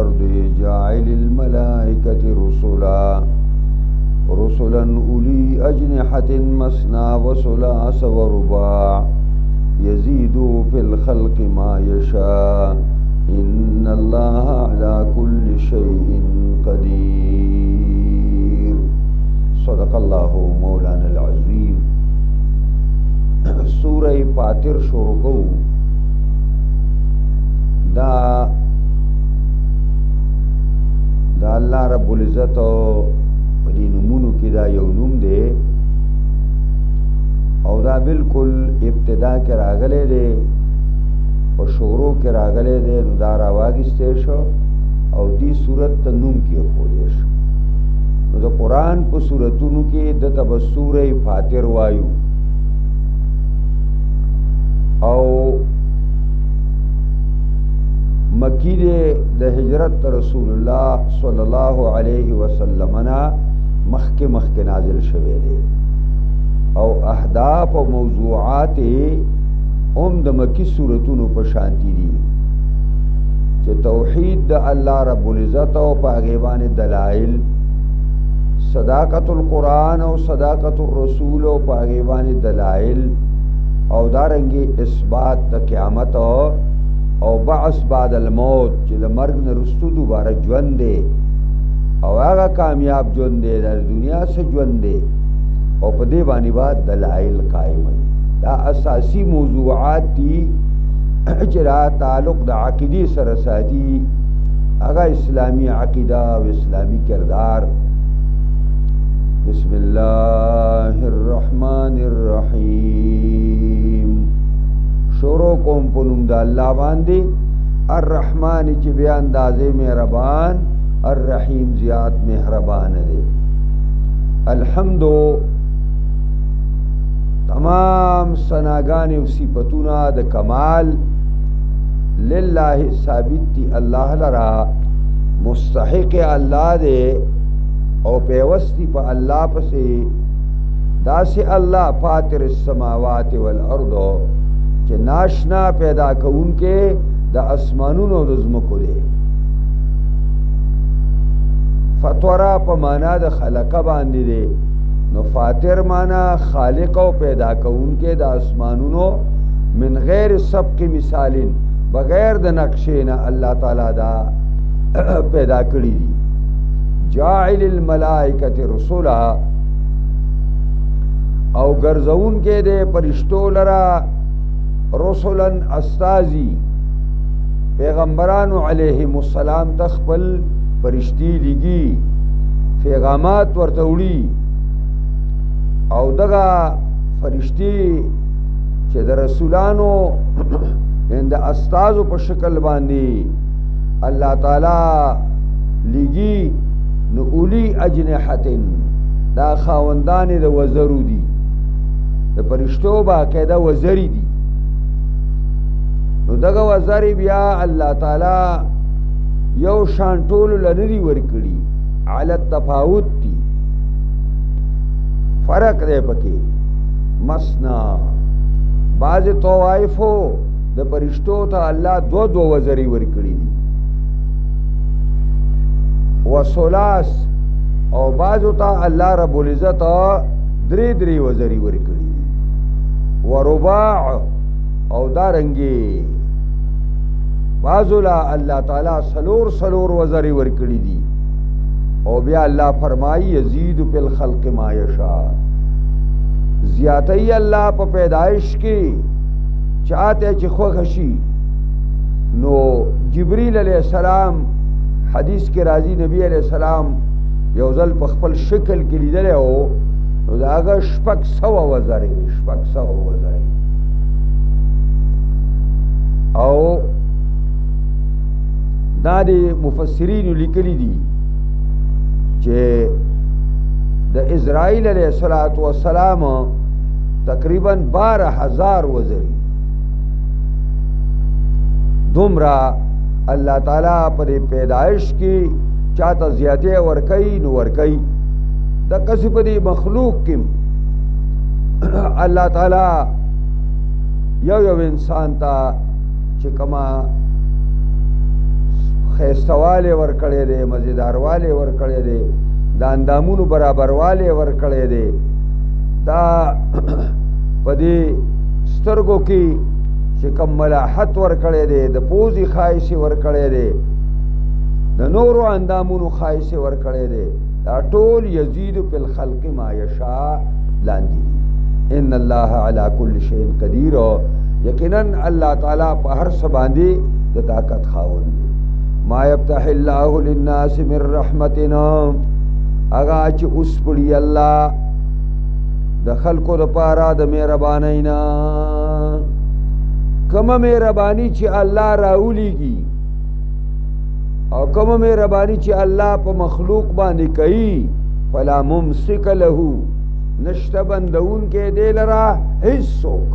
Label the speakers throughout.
Speaker 1: والأرض جاعل الملائكة رسلا أولي أجنحة مثنى وثلاث ورباع يزيد في الخلق ما يشاء إن الله على كل شيء قدير. صدق الله مولانا العظيم. سورہ فاطر شروع کو دا اللہ رب العزت پدی نمونو کی دا یو نوم دے او دا بالکل ابتدا کے راغلے دے او شروع کے راغلے دے نو دا راواغستے شو او دی صورت تا نوم کی خودے شو. نو دا قرآن پا صورتونو کی دتا با سورہ فاطر وایو او مکی دے دا ہجرت رسول اللہ صلی اللہ علیہ وسلم نا مخک نازل شوے دے او اہداف و موضوعات ام دا مکی صورتونو پا شانتی دی کہ توحید دا اللہ رب العزت و پاغیبان دلائل، صداقت القرآن و صداقت الرسول و پاغیبان دلائل او دارنگی اثبات دا قیامت او بعث بعد الموت چل مرگ نرستو دوبارہ جون دے او آگا کامیاب جون دے دا دنیا سے جون دے او پدے بانی بات دلائل قائم ہے. دا اساسی موضوعات تی چلا تعلق دا عقیدی سرساتی آگا اسلامی عقیدہ و اسلامی کردار. بسم اللہ الرحمن الرحیم. شروع کوم پنوم دا اللہ باندے الرحمن چی بے اندازے مہربان، الرحیم زیاد مہربان دے. الحمدو تمام ثناگان و صفتونا دا کمال للہ ثابت تی اللہ لرا، مستحق اللہ دے او پیوستی پا اللہ پسے دا سے اللہ فاطر السماوات والارض کہ ناشنا پیدا کون کے دا اسمانون و دزمکو دے. فطورا پا مانا دا خلقہ باندی دے نو فاطر مانا خالق و پیدا کون کے دا اسمانونو من غیر سبق مثالن بغیر دا نقشینا اللہ تعالی دا پیدا کری دی. جاعل الملائکت رسولا او گرزون کے دے پرشتو لرا رسولن استازی پیغمبران علیہم السلام تخپل پرشتی لگی پیغامات ورتوڑی او دغا فرشتی چه در رسولانو اند استازو پا شکل باندی اللہ تعالی لگی نو اولی اجنحتن دا خاوندان دا وزرو دی دا پرشتو باقیدہ وزری دی. نو دغه وزری بیا اللہ تعالی یو شانٹول لنری ورکڑی علی التفاوت تی فرق دے پکی. مسنا بعض طوائفو دا پرشتو تا اللہ دو وزری ورکڑی دی وسلاس او بعضو تا اللہ رب العزت دری وزری ورکڑی دی ورباع او دارنگی بعضو لا اللہ تعالی سلور وزری ورکڑی دی. او بیا اللہ فرمائی یزید فی الخلق ما یشاء، زیادتی اللہ پا پیدائش کی چاہتے چی خوخشی. نو جبریل علیہ السلام حدیث کے راضی نبی علیہ السلام یوزل پخپل شکل کی لیدلے ہو نو دا آگا شپک سوا وزری او دا دی مفسرین لکلی دی چے دا اسرائیل علیہ السلام تقریباً 12,000 وزری دمرا اللہ تعالیٰ پر پیدائش کی چاہتا زیادہ ورکی نو ورکی دا کسی پر مخلوق کم اللہ تعالیٰ یو انسان تا چکما خیستواله ورکړی دی، مزیدارواله ورکړی دی، د اندامونو برابرواله ورکړی دی، دا په دې سترګو کې چې کوم ملاحت ورکړی دی، د پوزې ښایست ورکړی دی، د نورو اندامونو ښایست ورکړی دی، دا ټول یزید فی الخلق ما یشاء لاندې دي. ان الله علی کل شیء قدیر، یقینا الله تعالی په هر څه باندې د طاقت خاوند دی. ما یفتح الله للناس من رحمتنا، هغه چې اوس پړي الله د خلکو دپاره د مهربانۍ نه، کومه مهرباني چې الله راولیږي او کومه مهرباني چې الله په مخلوق باندې کوي، فلا ممسک له، نشته بندون کې دی لره هیڅوک.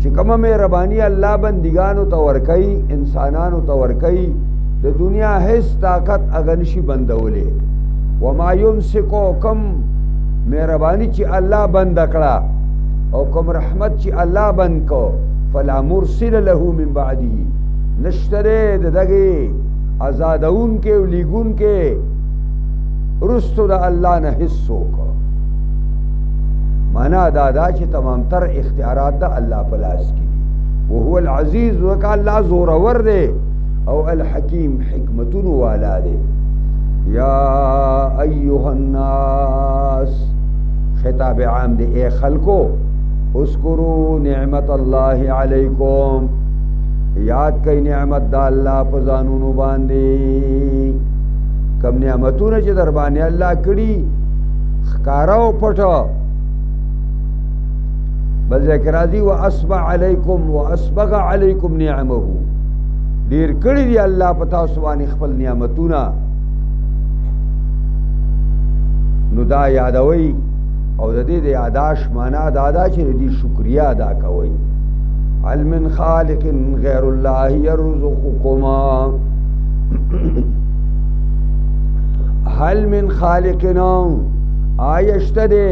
Speaker 1: چې کومه مهرباني الله بندګانو ته ورکوي، انسانانو ته ورکوي، د دنیا هیڅ طاقت هغه نشي بندولی. وما یمسکو، کم مهرباني چې الله بند کړه او کوم رحمت چې الله بند کو، فلا مرسل له من بعده، نشته دی د دغې ازادونکې او لیږونکې رستو د الله نه هیڅوک. معنا دا دا چې تمام تر اختیارات د الله په لاس کې دي. وهو العزیز، وکه الله زورور دی، او الحکیم، حکمتونو والا دی. یا ایها الناس، خطاب عام دی، اے خلکو، اذکروا نعمت الله علیکم، یاد کئی نعمت دا اللہ پا ځانونو باندې، کم نعمتونه چې در باندې الله کړي ښکاره او پټه. بل ځای کې راځي واسبغ علیکم واسبغ علیکم نعمه، ډېر کړي دي الله په تاسو باندې خپل نعمتونه. نو دا یادوي او د دې د یاداش معنا دا ده چې د دې شکریه ادا کوئ. هل من خالق غیر الله یرزقکما، هل من خالقنا، آیا شته دی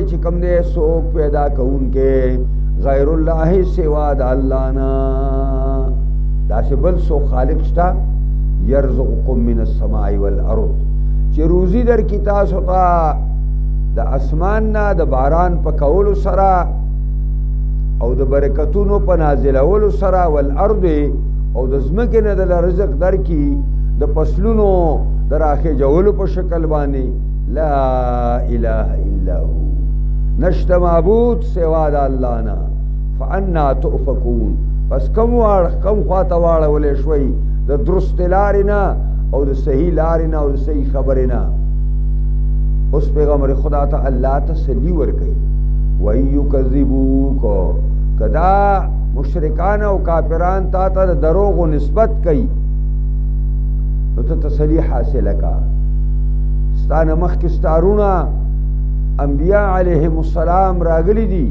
Speaker 1: چې کوم دی څوک پیدا کوونکی غیر الله سوا د الله نه، داسې بل څوک خالق شته؟ یرزقکم من السماء والارض، چې روزي درکړي تاسو ته د اسمان نه د باران په کولو سره او د برکتونو په نازلولو سره، والارض، او د ځمکې نه د رزق درکړي د فصلونو د راخېجولو په شکل باندې. لا اله الا هو، نشته معبود سوا د الله نه. فانا تؤفکون، پس کم خواته واړولی شوئ د درست لارې نه او د صحیح لارې نه او د صحیح خبرې نه. اوس پیغمبر خدا ته الله تسلی ورکوي. وَإِن يُكَذِّبُوكَ، کدا مشرکان او کافران تا ته د دروغو نسبت کوي نو ته تسلی حاصله کا. ستانه مخکې ستارونه انبیاء علیهم السلام راغلي دي،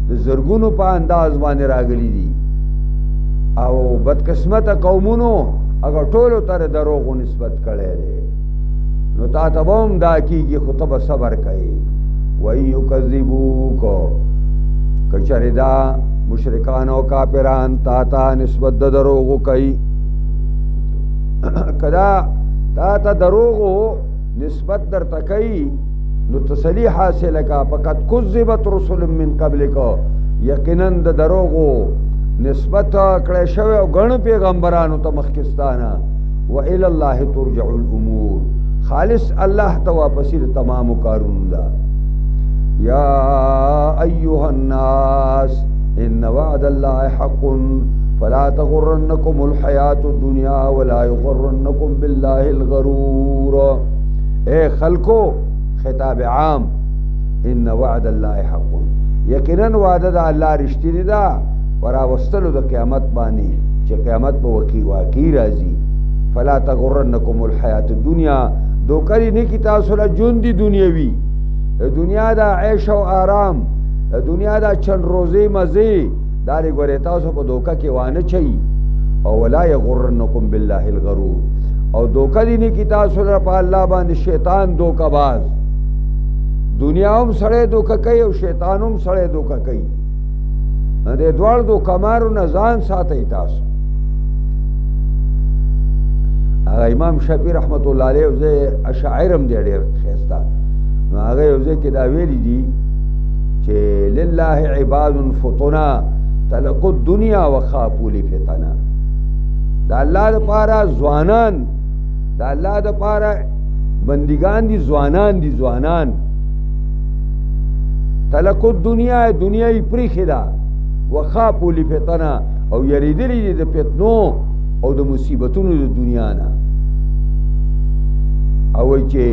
Speaker 1: د زرګونو په انداز باندې راغلي دي، او بدقسمته قومونو هغه ټولو ته د دروغو نسبت کړی دی. نو تا ته به هم دا کېږي، خو ته به صبر کوې. وَإِن يُكَذِّبُوكَ، کچرې دا مشرکان او کافران تا ته نسبت د دروغو کوي، کدا تا ته دروغو نسبت درته کوي نو تسلی حاصله کا. فقد کذبت رسل من قبلک، یقینا د دروغو نسبت کړی شوی او ګڼ پیغمبرانو ته مخکستانه. وإلی الله ترجع الامور، خالص الله ته واپسی د تمامو کارونو ده. یا ایها الناس ان وعد الله حق فلا تغرنکم الحیات الدنیا ولا یغرنکم بالله الغرور. اے خلقو، خطاب عام، ان وعد الله حق، یقینا وعده د الله رښتینی ده وراوستلو د قیامت باندې چې قیامت به واقعي راځي. فلا تغرنکم الحیات الدنیا، دوکری نه کی تاسو له ژوند دنیوي، دنیا دا عیش او آرام، دنیا دا چند روزي مزي، دا لري تاسو په دوکه کې وانه چي. او ولا یغرنکم بالله الغرور، او دوکه دې نه کی تاسو له په الله باندې شیطان دوکه باز. دنیا هم سړی دوکه کوي او شیطان هم سړی دوکه کوي. دې دواړو دوکه مارو نه ځان ساتئ تاسو. امام شافعي رحمت الله علیه وزه اشاعرم دی ډېر ښایسته نو هغه یو ځای کې دا ویلي دي چې لله عباد فطنا تلقوا الدنیا وخافوا لفتنا دا الله دپاره ځوانان دا الله دپاره بندگان دي ځوانان تلقوا الدنیا دنیا یې پریښې ده وخافوا لفتنا او یریدلی دي د فتنو او د مصیبتونو د دنیا نه او وایي چې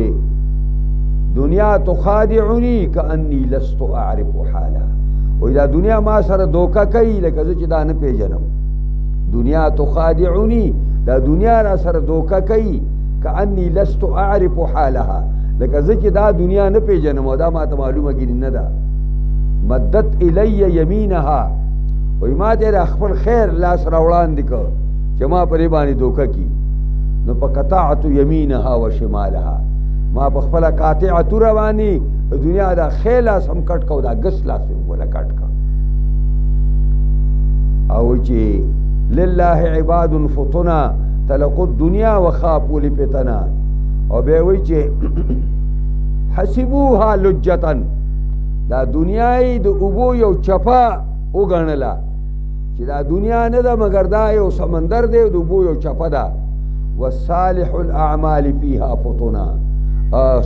Speaker 1: دنیا تخادعنی کانی لست اعرف حالها وای دا دنیا ما سره دوکه کوي لکه زه چې دا نه پیژنم دنیا تخادعنی دا دنیا را سره دوکه کوي کانی لست اعرف حالها لکه زه چې دا دنیا نه پیژنم او دا ما ته معلومه کېږي نه ده مدت الی یمینها وای ما ته خپل خیر لاس راوړاندې کړ چې ما پرې باندې دوکه کی نو په قطعت یمینها و شمالها ما په خپل قاطع تور باندې دنیا دا خیلا سم کټ کو دا غس لاس ولا کټ کا او چې لله عباد فطنا تلقوا الدنيا وخافوا لفتنا او به وی چې حسبوها لجتن دا دنیای د اوبو یو چپا وګڼله چې دا دنیا نه ده مگر دا یو سمندر دی د اوبو یو چپا ده والصالح الاعمال فيها فطنا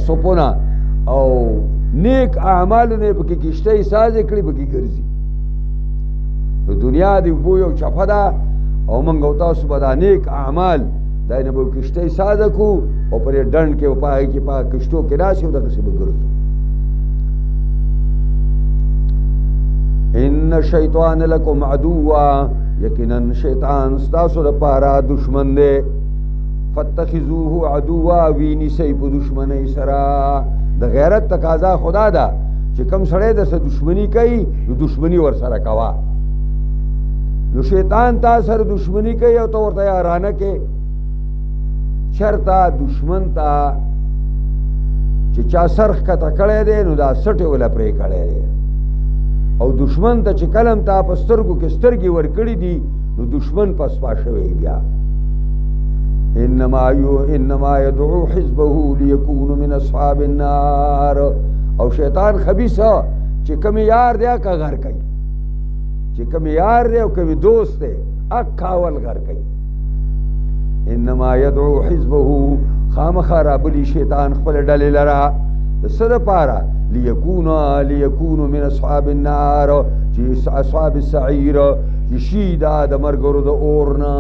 Speaker 1: سپونا او نیک اعمالو نه پکې کشته ساز کړي پکې ګرځي د دنیا دی بو یو چپه ده او موږ او تاسو به دا نیک اعمال دا نه به کشته ساز کو او پرې ډنډ کې پای کې پا کشتو کې راشي او دغسې به ګرځو ان شیطان لکم عدوا یقینا شیطان ستاسو لپاره دشمن دی فتخذوه عدوا ویني سي په دشمنی سره د غیرت تقاضا خدا ده چې کم سړی د سره دشمنی کوي نو دشمنی ور سره کوا نو شیطان تا سره دشمنی کوي او ته ورته یارانه کې چرته دشمن ته چې چا سرخ کته کړی دی نو دا سټې وله پرې کړی دی او دشمن ته چې کلم تا په سترګو کې سترګې ورکړي دي نو دشمن پسپا شوی بیا انما يدعو حزبه ليكونوا من اصحاب النار او شیطان خبیث چې کوم یار دی کا غر کوي چې کوم یار دی او کوم دوست دی اکاول غر کوي انما يدعو حزبه خامخرابلی شیطان خپل ډلې لرا د سره پاره ليكونوا من اصحاب النار چې اصحاب السعير چې شیدا د مرګرو د اورنا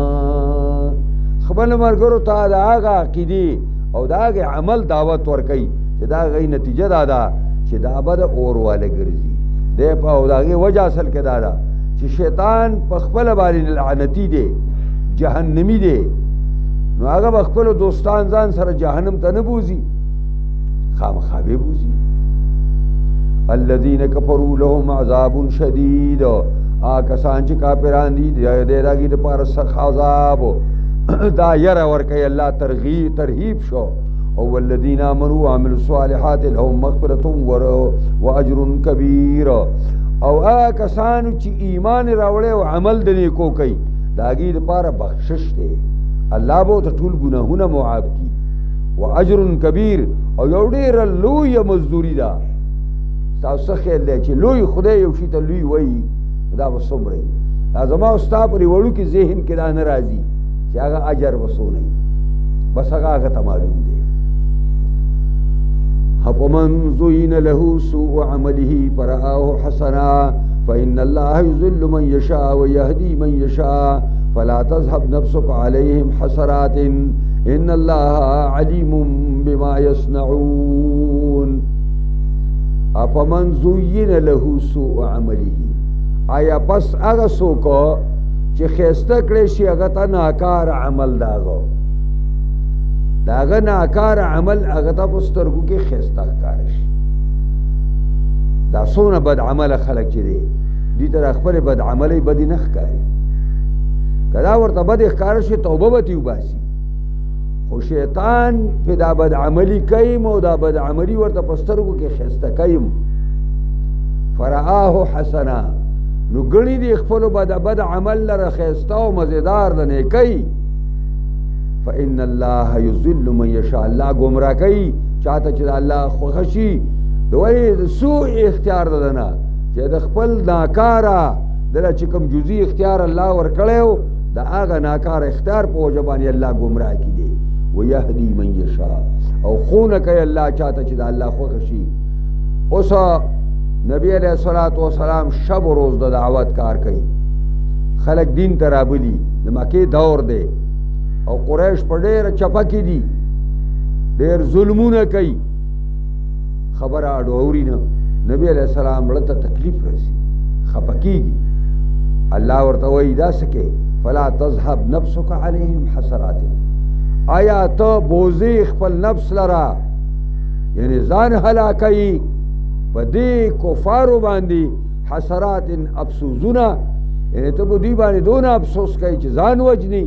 Speaker 1: خپل مرګرو ته د هغه عقیدې او د هغه عمل دعوت ورکوي چې دا هغې نتیجه دا ده چې دا به د اور واله ګرځي دی په او د هغې وجه اصل کې دا ده چې شیطان په خپله باندې لعنتي دی جهنمي دی نو هغه به خپلو دوستان ځان سره جهنم ته نه بوځي خامخا به بوځي الذين كفروا لهم عذاب شدید کسان چې کافران دي د هغې دپاره سخت عذاب دا یره ورکوي الله ترغیب شو او والذین آمنوا وعملوا الصالحات لهم مغفرة واجر کبیر او هغه کسانو چې ایمان راوړی او عمل د نیکو کوي د هغې دپاره بخشش دی الله به ورته ټول ګناهونه معاف کړي واجر کبیر او یو ډېره لویه مزدوري ده ستاسو څه خیال دی چې لوی خدای یو شي ته لوی وایي دا به څومره وي دا زما او ستا پرې وړوکي ذهن کې دا نه راځي چې هغه اجر وسونه بس هغه ته معلوم دی فمن زين له سوء عمله فرآه حسنا فإن الله يذل من يشاء ويهدي من يشاء فلا تذهب نفسك عليهم حسرات إن الله عليم بما يصنعون فمن زين له سوء عمله آیا پس هغه څوک چې خیسته کړی شي هغه ته ناکار عمل د هغه ناکار عمل هغه ته په سترګو کې خیسته ښکاره شي دا څونه بد عمله خلک چې دی دوی ته د خپلې بد عملۍ بدې نه ښکاري که دا ورته بدې ښکاره شي توبه به ترې وباسي خو شیطان پې دا بد عملي کوي او دا بد عملي ورته په سترګو کې خیسته کوي فرآه حسنا نو ګڼي دي خپلو بد عمل لره ښایسته او مزېدار د نیکۍ فإن الله يضل من یشاء، الله گمراه کوي چاته چې الله خوښ شي. د ولې سوء اختیار ددنه چې د خپل ناکاره دله چې کوم جزئی اختیار الله ورکړی د هغه ناکاره اختیار په وجه باندې الله گمراه کړي دی. ویهدي من یشاء، او خونه کوي الله چاته چې د الله خوښ شي. اوس نبی علیہ الصلوۃ والسلام شب و روز د دعوت کار کوي، خلق دین ته رابلي. د مکې دور دی او قریش په ډېره چپه کې دي، ډېر ظلمونه کوي. خبره اړو اوري نه، نبی علیہ السلام مړه ته تکلیف رسي، خفه کېږي. الله ورته وایي داسې کې فلا تذهب نفسك علیهم حسرات، آیا ته بوزې خپل نفس لرا، یعنی ځان هلاکوي په دې کفارو باندې حسرات افسوسونه، یعنی ته په دوی باندې دونه افسوس کوي چې ځان وجني.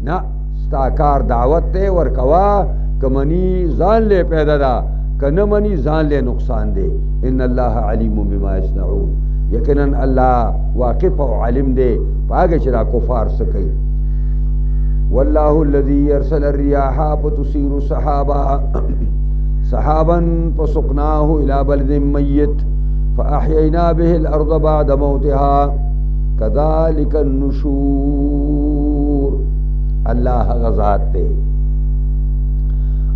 Speaker 1: نه، ستا کار دعوت ته ورکوا، که منی ځان له پیدا ده، که نه منی ځان له نقصان دی. ان الله علیم بما یصنعون، یقینا الله واقف او علم دی په هغه چې دا کفار څه کوي. والله الذي ارسل الرياح فتثير سحابا فسقناه الى بلد ميت فاحيينا به الارض بعد موتها كذلك النشور. الله غزات ته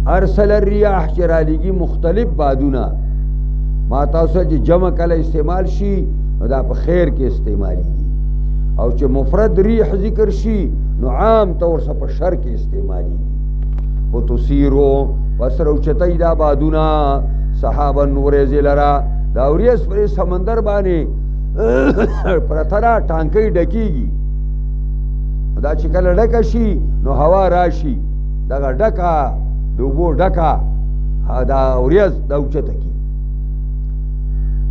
Speaker 1: ارسل الرياح چرالیږي مختلف بادونه، ما تاسو چې جمع کله استعمال شي نو دا په خیر کې استعمالیږي، او چې مفرد ریح ذکر شي نو عام طور سره په شر کې استعمالیږي. فتثیرو پس روچتای دا بادونه صحابا ورېځې لرا، دا ورېځ پر سمندر باندې پرتره ټانکۍ ډکېږي. دا چې کله ډکه شي نو هوا راشي، دغه ډکه د اوبو ډکه دا ورېځ دا اوچته کي،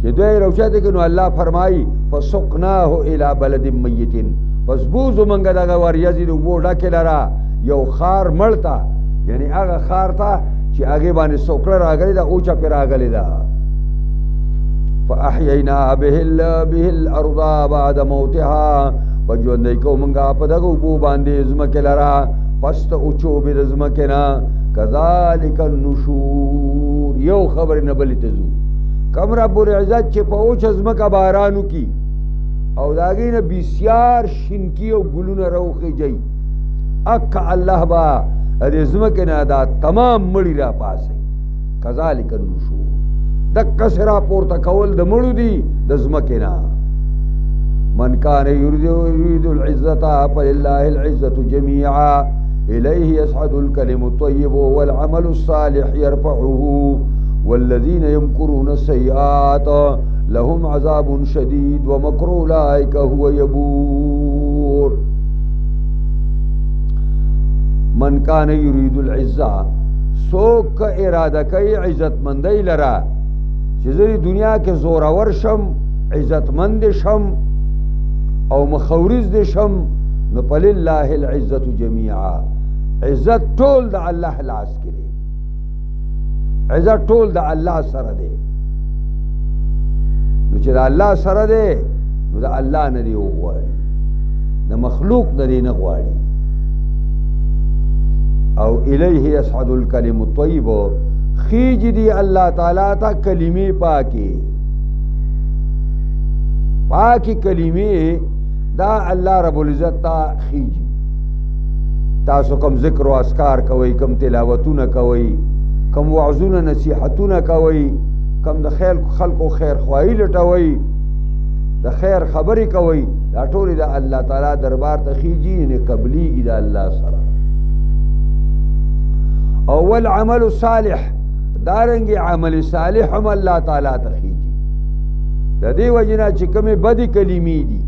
Speaker 1: چې دوی روچته کي نو الله فرمایي فسقناه الى بلد میت، پس بوزو منګه دغه ورېځې د اوبو ډکې لره یو خار مړ، یعنی هغه خار ته چې هغې باندې سوکړه راغلې ده، اوچه پې راغلې ده. فاحیینا به الارض بعد موتها، په ژوندی کو منګه په دغه اوبو باندې ځمکې لره پس د اوچوبې د ځمکې نه. کذلک النشور، یو خبرې نه بلې ته ځو. کم رب العزت چې په اوچه ځمکه باران وکړي او د هغې نه بسیار شینکي او ګلونه راوخیجئ، اکه الله به دې ځمکې نه دا تمام مړي را پاسئ. کذلک النشور، دقسې را پورته کول د مړو دي د ځمکې نه. من کان یرید العزة فلله العزة جميعا الیه یصعد الکلم الطیب والعمل الصالح یرفعه والذین یمکرون السیئات لهم عذاب شدید ومکر اولئک هو یبور. من کان یرید العزة، سوک اراده کوي عزت مندی لرا چې زه دنیا کې زورور شم، عزت مند شم او مخورز دې شم، نو فلله العزة جميعا، عزت ټول د الله لاس کې دی، عزت ټول د الله سره دی. نو چې د الله سره دی نو د الله نه دی وغواړي، د مخلوق نه دی نه غواړي. او الیه یصعد الکلم الطیب، خیج دی اللہ تعالیٰ تا کلمے پاکی، پاکی کلمے دا اللہ رب العزت تا خیجی. تاسو کم ذکر و اذکار کوئی، کم تلاوتون کوئی، کم وعظون نصیحتون کوئی، کم د خیر خلق و خیر خواهی لټوي، د خیر خبرې کوي، دا ټول د الله تعالی دربار ته خیجی، نه قبلیږي د الله سره. اول عمل صالح، دارنګ عمل صالح هم الله تعالی ته خیجی. د دې وجنه چې کومې بدې کلمې دي،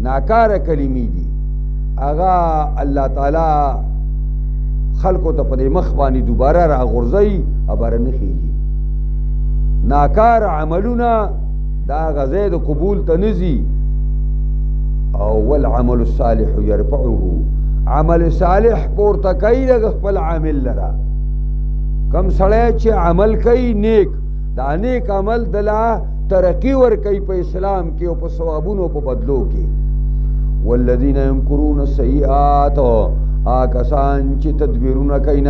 Speaker 1: ناکاره کلمې دي، هغه الله تعالی خلقو ته په دې مخ باندې دوباره راغورځوي، خبره نه خیجي. ناکار عملونه دا غزې د قبول ته نه ځي. او والعمل الصالح يرفعه، عمل صالح پورته کوي د خپل عامل لره. کم سړی چې عمل کوي نیک، دا نیک عمل دلا ترقی ورکوي په اسلام کې او په ثوابونو په بدلو کې. والذین یمکرون السیئات، کسان چې تدبیرونه کوي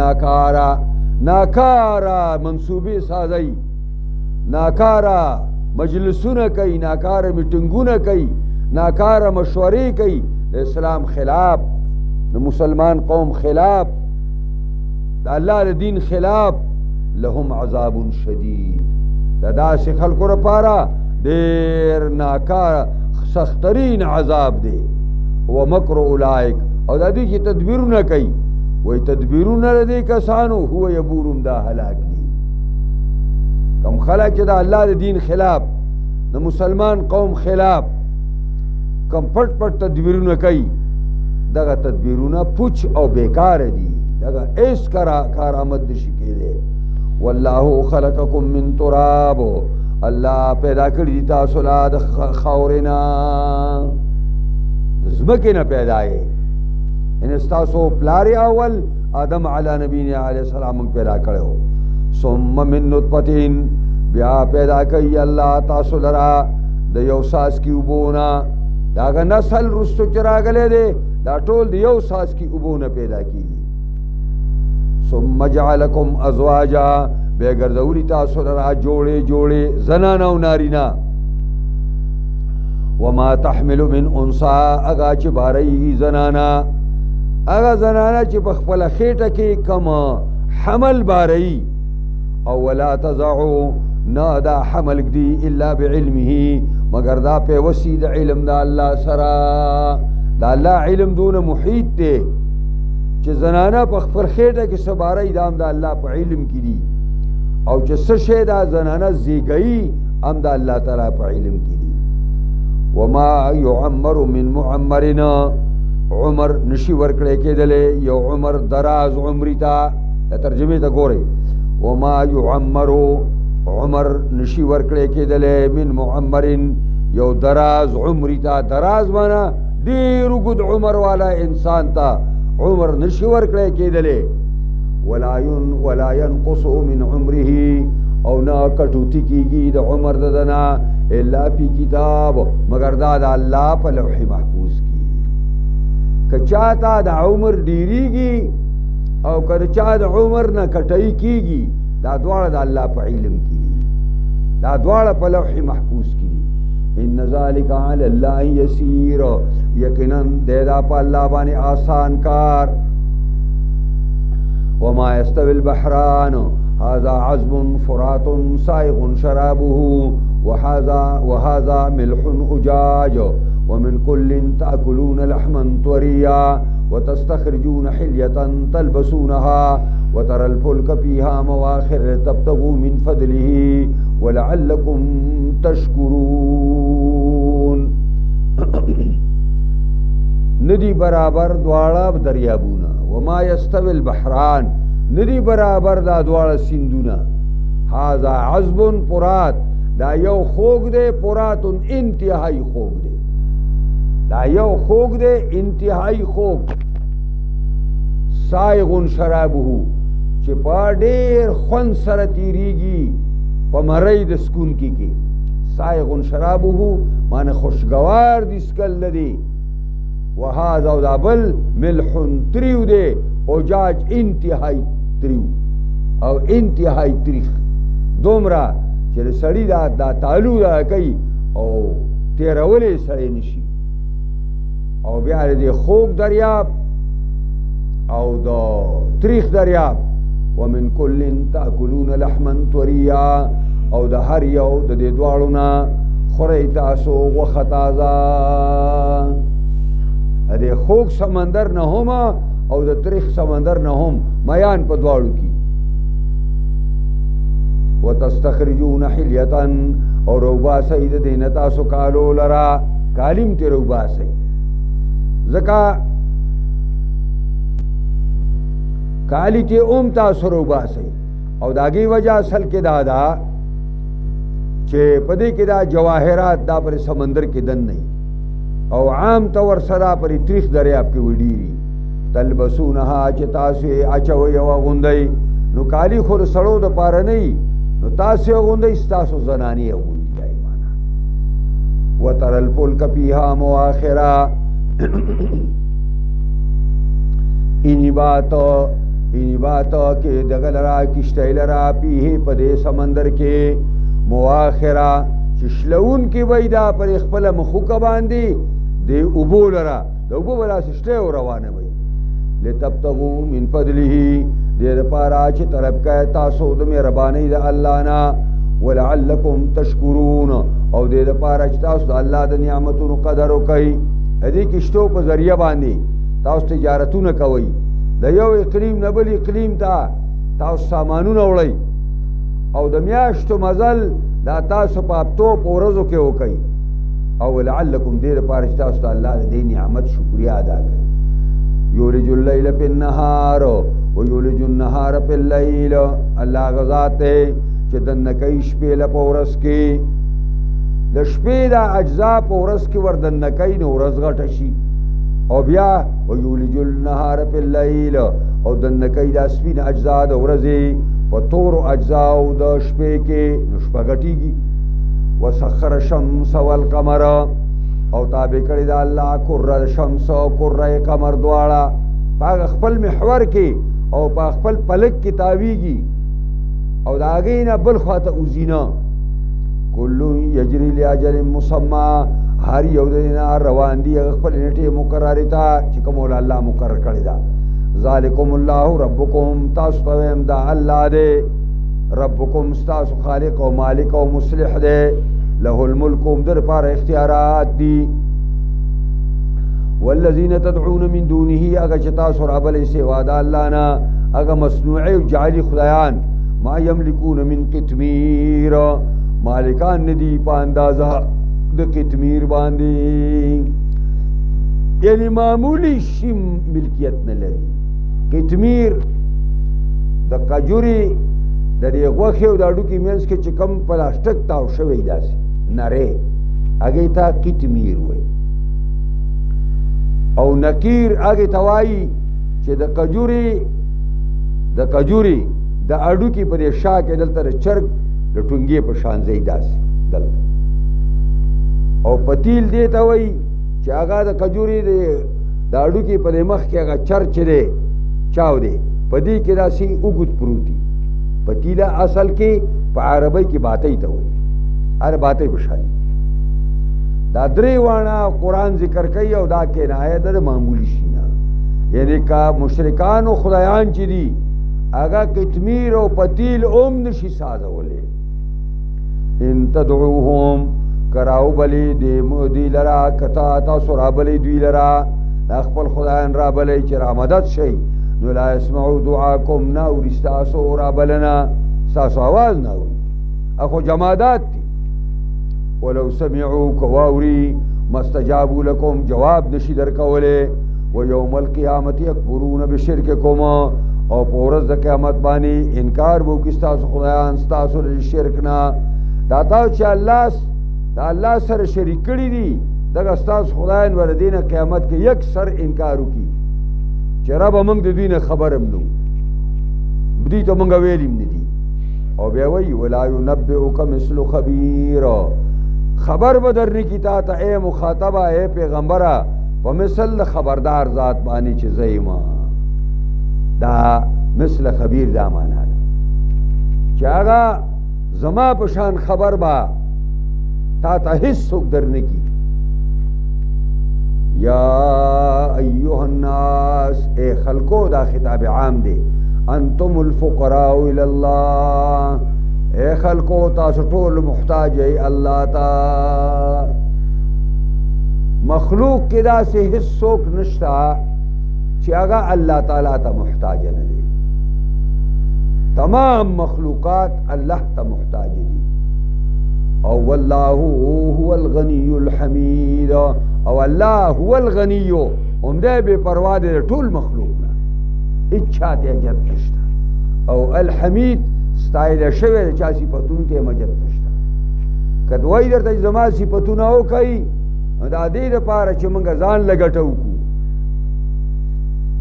Speaker 1: ناکارا منصوبې سازي، ناکارا مجلسونه کوي، ناکارا میټنګونه کوي، ناکارا مشورې کوي، د اسلام خلاف، د مسلمان قوم خلاف، د الله د دین خلاف، لهم عذاب شدید. دا داسې خلکو لپاره ډېر ناکاره سخترین عذاب دی. ومکر اولئک، او دا دوی چې تدبیرونه کوي، وایي تدبیرونه د دې کسانو هو یبورهم دا هلاک دي. کم خلک چې د الله د دین خلاف، د مسلمان قوم خلاف کم پټ پټ تدبیرونه کوي، دغه تدبیرونه پوچ او بیکار دي، دغه ایس کارآمد نشي کېدی. والله خلقکم من تراب، الله پیدا کړي دي تاسو لا د خاورې نه، د ځمکې نه پیدا یې. ان ستاسو پلار اول آدم علی نبینا علیه السلام پیدا کړو. ثم من نطفه، بیا پیدا کوي الله تاسو لرا د یو ساس کی وبونه، داغه نسل رستو چې راغلی دی دا ټول د یو ساس کی وبونه پیدا کیږي. ثم جعلکم ازواجا، بیا ګرځولي تاسو لرا جوړې جوړې زنانه او نارینا. وما تحمل من انثى، هغه چې باري زنانه، هغه زنانه چې په خپله خېټه کې کم حمل باري. او ولا تضعو، نه دا حمل ږدي الا بعلمه، مگر دا پیوسي د علم د الله سره. دا الله علم دونه محیط دی چې زنانه په خپل خېټه کې څه باري دا هم د الله په علم کې دي، او چې څه شی دا زنانه زیږوي هم د الله تعالی په علم کې دي. وما يعمر من معمرنا، عمر نشي ورکړی کېدلی یو عمر دراز عمري ته. دا ترجمې ته ګورئ. وما يعمر، عمر نشي ورکړی کېدلی من معمرن یو دراز عمري ته. دراز معنا ډېر اوږد عمر والا انسان ته عمر نشي ورکړی کېدلی. ولا ينقص من عمره، او نه کټوتی کېږي د عمر ددنه الا فی کتاب، مگر دا د الله په لوح محفوظ کې. که چاته د عمر ډیریږي او که چا د عمر نه کټی کېږي، دا دواړه د الله په علم کې دي، دا دواړه په لوح محفوظ کې دي. ان ذلک علی الله یسیر، یقینا دی دا په الله باندې آسان کار. وما يستوي البحران، هذا عذب فرات سائغ شرابه وهذا ملح أجاج ومن كل تأكلون لحما طريا وتستخرجون حلية تلبسونها وترى الفلك فيها مواخر تبتغوا من فضله ولعلكم تشكرون. ندی برابر دواړه دریابونه. وما يستوي البحران، ندی برابر دا دواړه سیندونه. هذا عذب فرات، دا یو خوږ دی، فراتون انتهایی خوږ دی، دا یو خوږ دی انتهایی خوږ. سائغ شرابه، چې په ډېر خوند سره تیریږي په مرۍ د سکون کې. سائغ شرابه معنی خوشګوار دي سکل دی. وهذا او دا بل ملح تریو دی، اوجاج انتهایی تریو او انتهایی تریخ، دومره چې سړی دا تالو دا کوي او تیرولی سړی نشي. او بیا د خوږ دریاب او د تریخ دریاب. ومن کل تاکلون لحما طریا، او د هر یو د دې دواړو نه خورئ تاسو غوښه تازه. د خوږ سمندر نه هم او د تریخ سمندر نه هم میان په دواړو کې. وتستخرجون حلیة، او روباسئ د دې نه تاسو کالو لرا، کالیم ته روباسئ. ځکه کالی ته اوم تاسو روباسئ، او د هغې وجه اصل کې دا ده چې په دې کې دا جواهرات دا پر سمندر کې دن نه، او عام طور سره پر تریخ دریاب کې وډیری. تلبسونها، چې تاسو یې اچوئ او اغوندئ. نو کالی خو د سړو دپاره نه وي، نو تاسو یې اغوندئ، ستاسو زنانې یې اغوندي. ایمانا وترى الفلك فيها مواخر، اینی بات کې دغه لرا کشتی لرا پیه په دې سمندر کې مواخره چې شلون کې وای دا پر خپل مخوک باندې د اوبو لرا د اوبو ولا سشته روانه وای لتبتغوا من فضله دې لپاره چې طلب کوي تاسو د مهرباني د الله نه ولعلکم تشکرون او دې لپاره چې تاسو د الله د نعمتونو قدر وکړئ دې کشتو په ذریعہ باندې تاسو تجارتونه کوئ د یو اقلیم نه بل اقلیم ته تاسو سامانونه وړئ او د میاشتو مزل دا تاسو په هفتو په ورځو کې وکئ او لعلکم دې لپاره چې تاسو د الله د دې نعمت شکریا ادا کړئ یولج اللیل فی النهار ویولج النهار فی اللیل الله غذات چې دنه کوي شپې له په ورځ کې د شپې دا اجزا په ورځ کې وردنه کوي نو ورځ غټه شي او بیا ویولج النهار فی اللیل او دنه کوي دا سپین اجزا د ورځې په تورو اجزاو د شپې کې نو شپه غټیږي وسخر الشمس والقمر او تابع کړی دا الله کره شمس او کره قمر دواړه په خپل محور کې او په خپل پلک کې تاویږي او دا غینه بل خواته اوزینا کل یجری لاجل مسمى هر یو دینه روان دی خپل نیټه مقرره تا چې کوم الله مقرر کړی دا ذالکم الله ربکم تاسو ته دا الله دې ربکم تاسو خالق او مالک او مصلح دې له الملک در پر اختیارات دي والذین تدعون من دونه اگر چې تاسو رابل سوا د الله نه اگر مصنوعي او جعلی خدایان ما یملکون من قطمیر مالکان ندی په اندازه د قطمیر باندې یعنی معمولی شی ملکیت نه لري قطمیر د کجوري د دې غوښې او د اډوکي مینس کې چې کم پلاستیک تاو شوی داسې نری هغې ته قطمیر وایي او نکیر هغې ته وایي چې د کجوري د اډوکي په دې شا کې دلته د چرګ د ټونګې په شان ځای داسې دلته او پتیل دې ته وایي چې هغه د کجوري د اډوکي په دې مخ کې هغه چر چې دی چاو دی په دې کې داسې اوږد پروت دي پتیله اصل کې په عربی کې باتۍ ته وایي هر باتۍ په شان دا درې واړه قرآن ذکر کوي او دا کنایه ده د معمولي شي نه یعنی که مشرکان او خدایان چې دي هغه قطمیر او پتیل اوم نشي سازولی ان تدعوهم کراو بلی دی لرا کتا تاسو را بلی دوی لرا دا خپل خدایان را بلی چې را مدد شي نو لا اسمعو دعاکم ناوری ستاسو را بلنا ستاسو آواز ناوری اخو جمادات دی ولو سمعو کواوری مستجابو لکم جواب نشی در کوله و یوم القیامت یکفرون بشرککم او پورز د قیامت باندې انکار وو کی ستاسو خدایان ستاسو د شرک نه دا تاسو چې الله سره شریک کړی دي دغه ستاسو خدایان ور دینه قیامت کې یک سر انکار وکي چې رب موږ د دینه خبرم نو بدی ته موږ ویلیم ندي او بیا وی ولا ينبئك مثل خبير خبر بدر کی تا ته اے مخاطبہ اے پیغمبره په مثل خبردار ذات باندې چې زېما دا مثل خبیر دا معنا ده چې هغه زما په شان خبر با تا ته هیڅ څوک درنه کی یا ایها الناس اے خلقو دا خطاب عام دی انتم الفقراء الى الله اے خلقو تاسو ټول محتاج ای الله تا مخلوق کې داسې هیڅ څوک نشته چې هغه الله تعالی ته محتاج نه دی تمام مخلوقات الله ته محتاج دي او والله هو الغني الحمید او الله هو الغني همدا بے پروا دی ټول مخلوق نه اچھا ته جت نشته او الحمید ستایل شوی چا صفاتون ته مجد نشته کدوای درته زما صفاتونه او کوي دا دې لپاره چې موږ ځان لګټو کو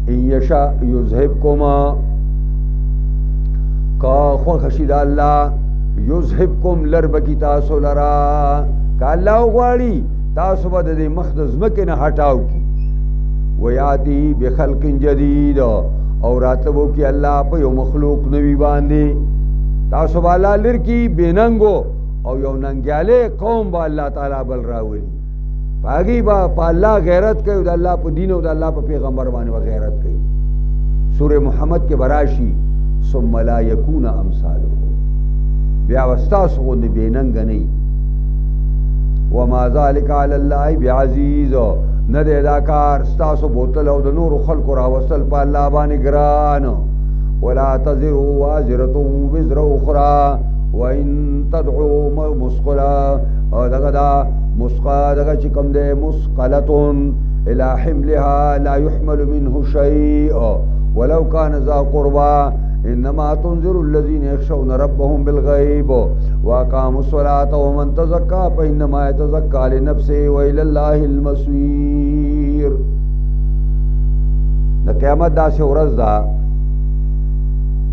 Speaker 1: ان یشا یذهبکم کا خو خشید الله یذهبکم لربکی تاسو لرا کا الله غواړي تاسو به د مخدز مکه نه هټاو کی ویاتی بخلق جدید او راتبو کی الله په یو مخلوق نوی باندې تاسو بالا لر کی بیننګو او یو ننګیاله قوم با الله تعالی بل راولي باغی با په الله غیرت کوي د الله په دین او د الله په پیغمبر باندې غیرت کوي سورہ محمد کې براشي ثم لا یکون امثاله بیا واستاسو غو بیننګ نه وما ذلك على الله بعزيز نه دې دا کار ستاسو بوتل او د نور خلق را وصل په الله باندې ګران ولا تزروا وازره وزر اخرى وان تدعوا مثقلا دغه مسقا دغه چې کوم دې مثقله الى حملها لا يحمل منه شيء ولو كان ذا قربى انما تنذر الذين يخشون ربهم بالغيب واقاموا الصلاه ومن تزكى فانما يتزكى لنفسه والى الله المصير د قیامت دا سه ورځ دا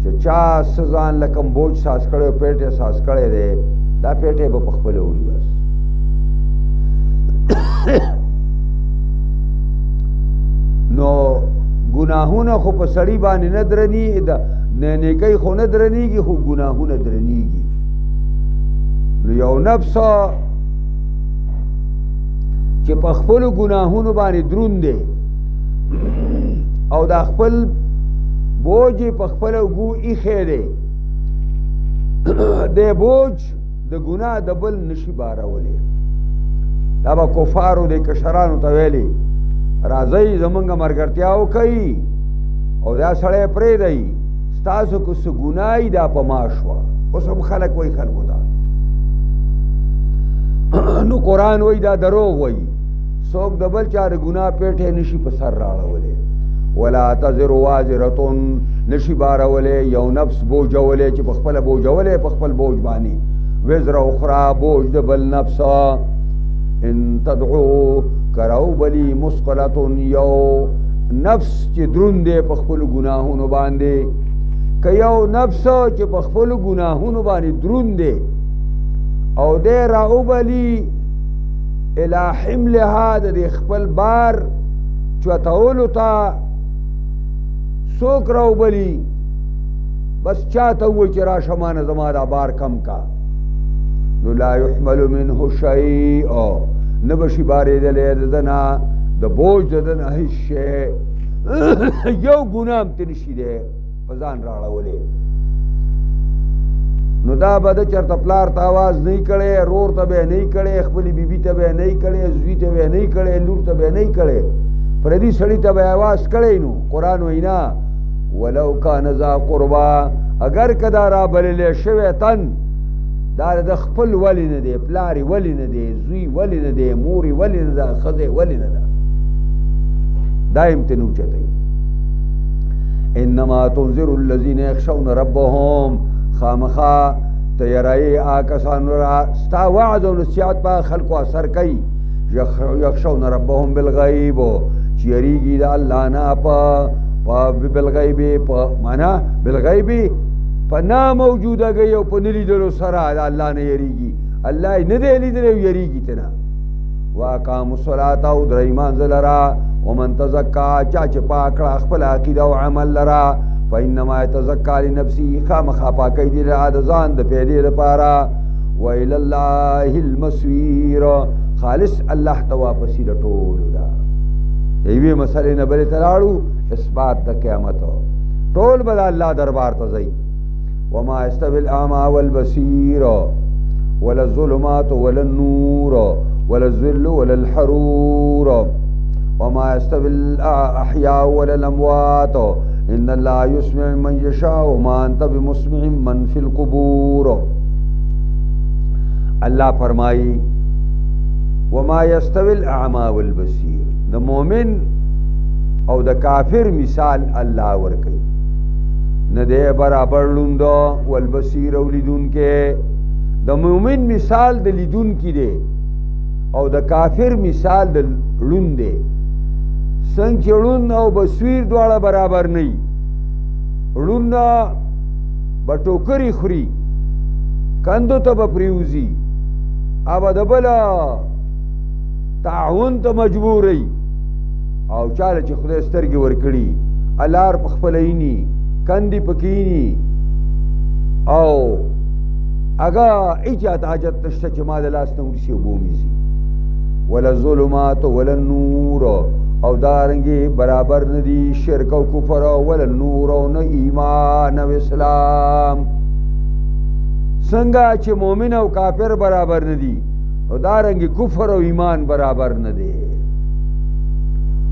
Speaker 1: چې چا سزان لکم بوج ساس کړو پیټه ساس کړي دي دا پیټه به خپل وړي بس نو گناهونه خو په سړی باندې نه درنی نه نیکی خو نه درنیږي خو گناهونه درنیږي نو یو نفس چې په خپل گناهونو باندې دروند دی او دا خپل بوج په خپل وګو ایخه دی د بوج د ګناه د بل نشي بارولې دا به کفارو د کشرانو ته ویلي راځي زمونږ مرګرتیاو کوي او دا سړی پرې دی ستاسو کو څه ګناي دا په ما شوه اوس هم خلک وایي خلکو ته نو قرآن وایي دا دروغ وایي څوک د بل چا د ګناه پیټې نشي په سر راړولی ولا تزر وازرة نشي بارولی یو نفس بوجولی چې په خپله بوجولی په خپل بوج باندې وزر اخرى بوج د بل نفس ان تدعو کرو بلی مسقلة یو نفس چې دروند دی په خپلو ګناهونو باندې که یو نفس چې په خپلو ګناهونو باندې دروند دی او دی راوبلي الی حملها د دې خپل بار چوتولو ته څوک راوبلي بس چاته ووایي چې راشه مانه زما دا بار کم کا نو لا یحمل منه شیء نه به شي بارېدلی د ده نه د بوج د ده نه هېڅ شی یو ګناه هم ترې نشي دی په ځان راړولی نو دا به ده چېرته پلار ته آواز نه کړی رور ته به یې نه کړی خپلې بیبي ته به یې نه کړی زوی ته به یې نه کړی لور ته به یې نه کړی پردي سړي ته به یې آواز کړی نو قرآن وایي نه ولو کان ذا قربا اگر که دا رابللی شوی تن دا د خپل ولی نه دی پلاری ولی نه دی زوی ولی نه دی موري ولی نه ده ښځې ولی نه ده دا امتنو چتوي انما تنذر الذين يخشون ربهم خامخا تیرای آکسان را ستا وعد و نصیحت په خلقو اثر کوي یخشون ربهم بالغیب چې یریږي د الله نه په بالغیب په معنا بالغیب په ناموجودګۍ او په نه لیدلو سره د الله نه یریږي الله یې نه دی لیدلی او یریږي ترنه واقاموا الصلاة او درې لمانځه لره ومن تزکا چا چې پاک کړه خپل عقیده او عمل لره فانما يتزکا لنفسه خامخا پاکی دی لره د ځان د پیدې لپاره وإلى الله المصير خالص الله ته واپسې د ټولو ده یوې مسلې نه بلې ته لاړو اثبات د قیامت ټول به د الله دربار ته ځئ وما يستوي الأعمى والبصير ولا الظلمات ولا النور ولا الذل ولا الحرور وما يستوي الأحياء ولا الأموات إن الله يسمع من يشاء وما أنت بمسمع من في القبور الله فرمائی وما يستوي الأعمى والبصير د مؤمن او د کافر مثال الله ورکي نه دی برابر لوندو والبصیر او لیدون کې د مؤمن مثال د لیدون کې دی او د کافر مثال د لوند دی څنګه لوند او بصیر دواړه برابر نه وي لوند به ټوکرې خوري کندو ته به پریوزي او د بل تعاون ته مجبور وي او چاله چې خدای سترګې ورکړي الار په خپل عیني کندې پکینی او اگا ایجاد حاجت نشته چې ما د لاس نه ورشي وبومیزي ولا الظلمات ولا النور او دارنګي برابر ندي شرک او کفر ولا النور او نه ایمان او اسلام څنګه چې مؤمن او کافر برابر ندي او دارنګي کفر او ایمان برابر ندي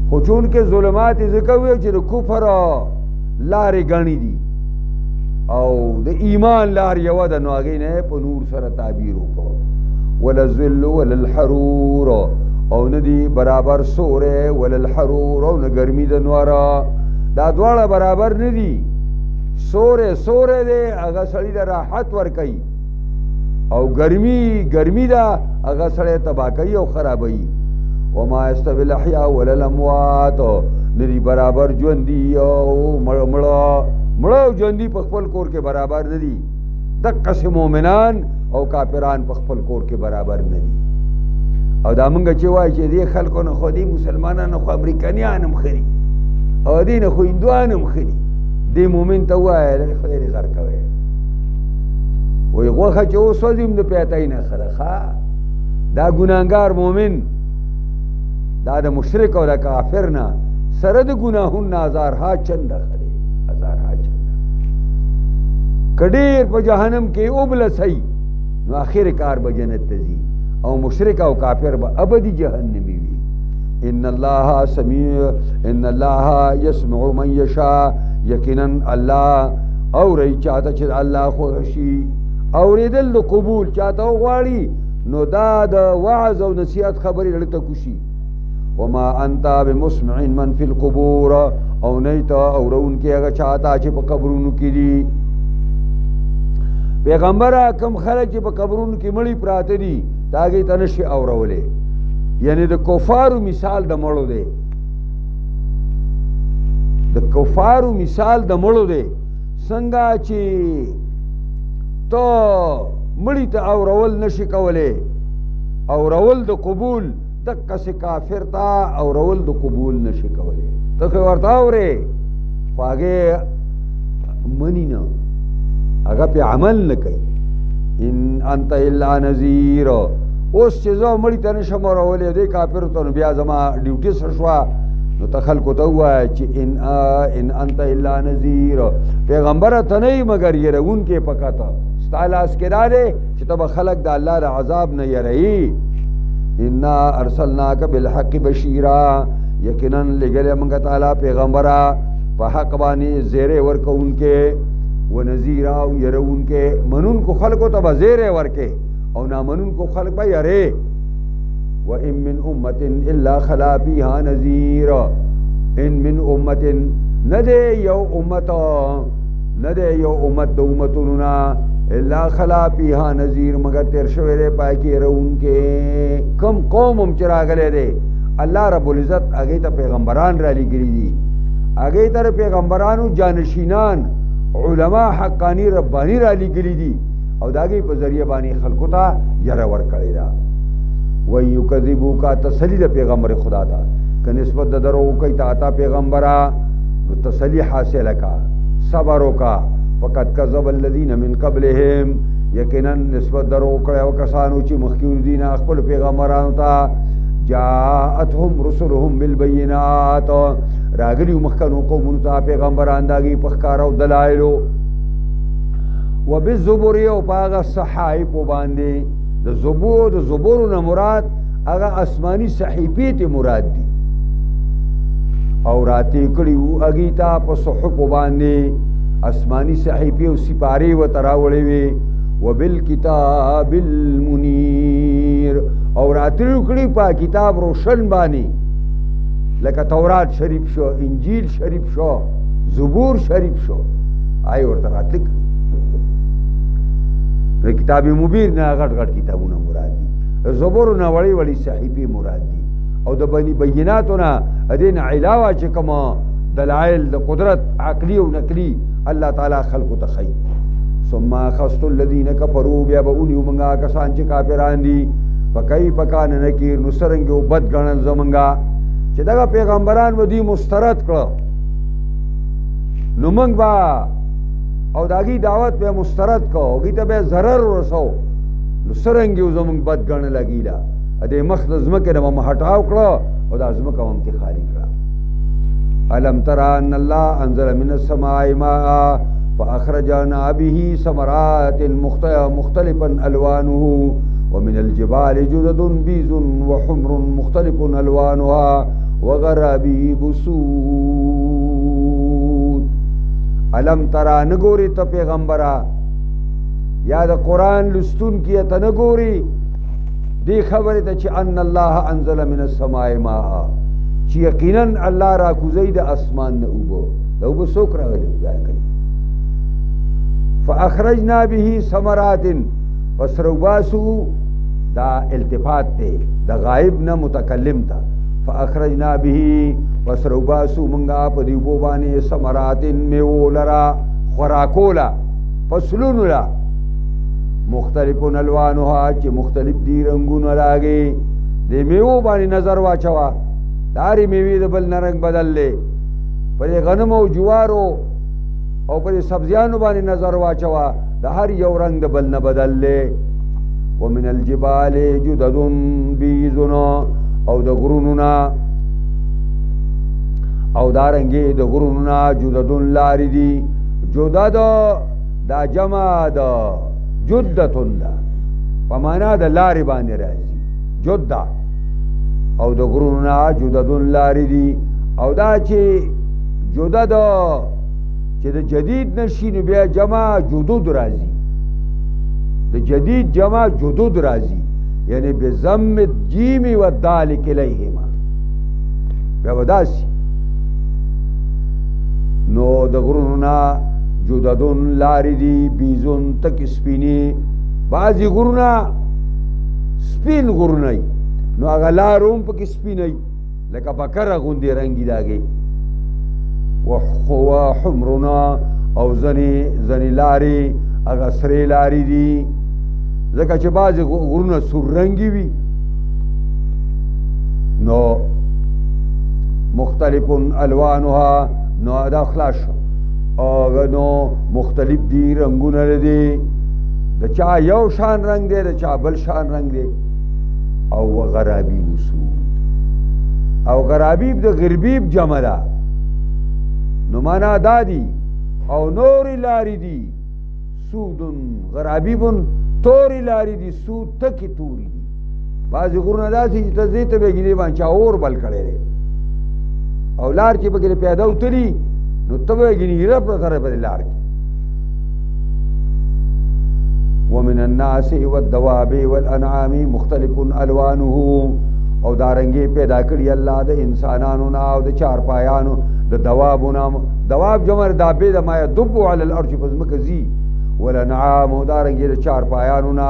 Speaker 1: خو چون کې ظلمات ذکر وي چې کفر لارې غني دي او د ایمان لار یو د نو هغې نه په نور سره تعبیر وکړو ولا الظل ولا الحرور او نه دي برابر سوری ولا الحرور او نه ګرمي د نوره دا دواړه برابر نه دي سوری دی هغه سړي ته راحت ورکوي او ګرمي ده هغه سړی تباه کوي او خرابوي وما یستوی الاحیاء ولا الاموات نه دي برابر ژوندي او مړه او ژوندي په خپل کور کې برابر نه دي دقسې مؤمنان او کافران په خپل کور کې برابر نه دي او دا مونږ چې وایي چې دې خلکو نه خو دې مسلمانانو خو امریکایان هم ښه دي او دې نه خو هندوان هم ښه دي دې مؤمن ته ووایه خدای دې غر کوی وایي غوښه چې وسوځي هم د پیتۍ نه ښه ده ښه دا ګناهګار مؤمن دا د مشرک او د کافر نه سره د ګناهونو نه هزارها چنده ښه دی هزارها چنده که ډېر په جهنم کې وبلسئ نو آخر کار به جنت ته ځي او مشرک او کافر به ابدي جهنمی وي ان الله يسمع من يشاء یقینا الله اوري چاته چې الله خوښ شي اورېدل د قبول چاته وغواړي نو دا د وعظ او نصیحت خبرې زړه ته کوشي وما انت بمسمع من في القبور او نیت اورونکي هغه چاته چې په قبرونو کې دي پیغمبره کم خلک چې په قبرونو کې مړي پراته دي دا هغې ته نشي اورولې یعنی د کفارو مثال د مړو دی د کفارو مثال د مړو دی څنګه چې ته مړي ته اورول نشي کولی اورول د قبول دقسې کافر ته اورول د قبول نشي کولی ته خو ورته اورې خو هغې مني نه هغه پې عمل نه کوي ان انت الا نذیر اوس چې زه مړي ته نشم اورولی دې کافرو ته نو بیا زما ډیوټي څه شوه نو ته خلکو ته ووایه چې ان انت الا نذیر پیغمبره ته نه یې مګر یېروونکی پکه ته ستا لاس کې دا دی چې ته به خلک د الله د عذاب نه یېروي انا ارسلناک بالحق بشیرا یقینا لګلې موږ تعالی پیغمبره په حق باندې زیری ورکوونکې ونذیرا او یېروونکې منونکو خلکو ته به زیری ورکې او نامنونکو خلک به یېرې وان من امة الا خلا فيها نذیر ان من امة نه دی یو امت د امتونو نه الا خلا فيها نذیر مگر تیر شوی دی پای کې یېروونکې کم قوم هم چې راغلی دی الله رب العزت هغې ته پیغمبران رالیږلي دي هغې ته پیغمبرانو جانشینان علما حقانی ربانی رالیږلي دي او د هغې په ذریعه باندې خلکو ته یره ورکړې ده وان یکذبوک تسلی د پیغمبر خدا ته که نسبت د درو کوي تا پیغمبره نو تسلی حاصله کا صبر وکړه فقط کذب الذین من قبلهم یقینا نسبت درو کړی او کسانو چې مخکې دي نه خپل پیغمبرانو ته جاءتهم رسلهم بالبینات راغلي مخکنو قومونو ته پیغمبران د هغې په ښکاره او دلایلو وبالزبر او په هغه صحایفو باندې د زبورو نه مراد هغه آسماني صحیفې ته مراد دي او راتې کړي وو هغې ته په صحفو باندې آسماني صحیفې او سپارې ورته راوړې وې وبالکتاب المنیر او راتلو کړي په کتاب روشن باندې لکه تورات شریف شو انجیل شریف شو زبور شریف شو آی ورته راتلي کړي کتاب مبین نه غټ غټ کتابونه مراد دي زبورو نه وړې وړې صحیفې مراد دي او د بیناتو نه هدې نه علاوه چې کومه دلایل د قدرت عقلي او نقلي الله تعالی خلقو ته ښیي ثم اخذت الذین کفروا بیا به ونیو موږ کسان چې کافران دي فکیف کان نکیر نو څرنګه بد ګڼل زمونږه چې دغه پیغمبران و دی مسترد کړه نو موږ با او داغي دعوت به مسترد کو هغې ته به ضرر ورسو نو څرنګه یو زموږ بد ګڼه لګېده دې مخ د ځمکې نه به مو هټاو کړه او دا ځمکه به هم خالي کړه الم ترى ان الله انزل من السماء ماء فاخرجنا به ثمرات مختلفا الوانه ومن الجبال جدد بيض وحمر مختلف الوانها وغرابيب سود الم ترى نګوري ته پیغمبره یا د قرآن لستون کی ته نګوري دی خبره ته چې ان الله انزل من السماء ماء چې یقینا الله را کوزي د اسمان نه اوبو د اوبو څوک راغلی ځای کوي فاخرجنا به ثمرات فسروباسو دا التفات ته د غائب نه متکلم تا فاخرجنا به وسروباسو منګه په دی اوبو باندې ثمرات میولرا خوراکولا فصلون لا مختلف الوانها چې مختلف دي رنگونه راغي د میوه باندې نظر واچوا داري میوه د بل رنگ بدل لې پر غنم او جوارو او پر سبزیانو باندې نظر واچوا د هر یو رنگ د بل نه بدل لې ومن الجبال جدد بيض او د غروننا او دارنګي د غروننا جدد لاري دي جدد دا جمع دا جدتون دا په معنا د لارې باندې راځي جده او د غروننا جددون لارې دي او دا چې جدد چې د جدید نشي نو بیا جمع جدود راځي د جدید جمع جدود راځي یعنی بضم الجیم والدال کلیهما بیا وداسي نو د غروننا جددون لاری دی بیزون تک سپینی بعضی غرونا سپین غرونای نو اگا لاروم پک سپینای لکا بکر غندی رنگی داگی وخوا حمرنا او زنی لاری اگا سری لاری دی زکا چه بعضی غرونا سر رنگی وی نو مختلف الوانها نو ادا خلاص شو نو مختلف دی رنگونه لدی د چا یو شان رنگ دی د چا بل شان رنگ دی او غرابیب سود او غرابیب د غربیب جمع ده نو معنا دادی او نور لاری دی سودن غرابیبن توری لاری دی سود تکی توری دی بعضی غرونه داسې چې ته ځې ته بېګینې باندې چا اور بل کړی دی او لار چې پکې پیدا وتلي نو تبه گینی رب سره په لار کې ومن الناس والدواب والانعام مختلف الوانه او دارنګي پیدا کړی الله د انسانانو نه او د چار پایانو د دوابونو دواب جمع دابه د ما يدب على الارض فزمکزي والانعام او دارنګي د چار پایانو نه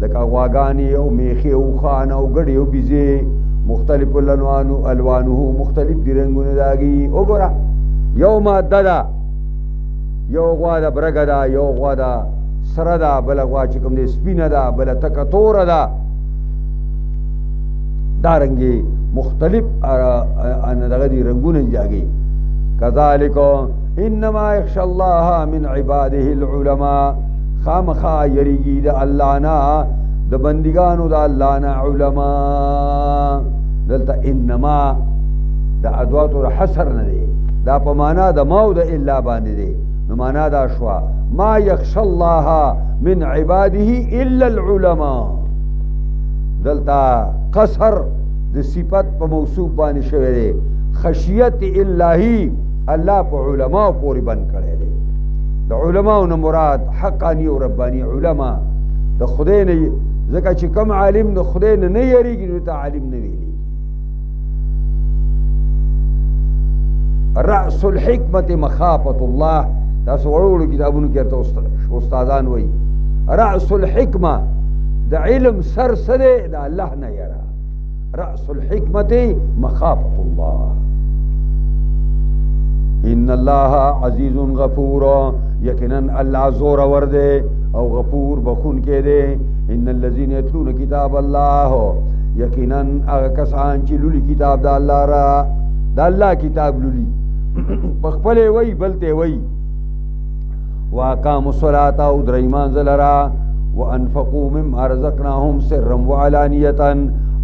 Speaker 1: لکه غواګانی او میخي او خان او ګډي او بيزي مختلف الوانه مختلف دي رنگونه داږي وګوره یو ماده ده یو غوا ده برګه ده یو غوا ده سره ده بله غوا چې کوم دی سپینه ده بله تکه توره ده دارنګې مختلف دغه دي رنګونه دي کذلک انما یخشى الله من عباده العلماء خامخا یریږي د الله نه د بندګانو د الله نه علما دلته انما د ادوات حصر نه دی دا په معنا د ما او د الا باندې دی نو معنا دا شوا ما یخشى الله من عباده الا العلماء دلته قصر د صفت په موصوف باندې شوی دی خشیت الهی الله په علماء پورې بند کړی دی د علماء نه مراد حقانی او ربانی علما د خدای نه ځکه چې کوم عالم د خدای نه یریږي نو ته عالم نه ویلی رأس الحکمت مخافت الله تاسو وړو کتابونو کې ته استادان وایي رأس الحکمه د علم سر سره د الله نه یرا رأس الحکمت مخافت الله ان الله عزیز غفور یقینا الله زور ور دے او غفور بخون کې دے ان الذين يتلون كتاب الله یقینا هغه کسان چې لولي کتاب د الله را د الله کتاب لولي په خپل وی بلته وی واقاموا الصلاة او در ایمان زلرا وانفقوا مما رزقناهم سرا وعلانیه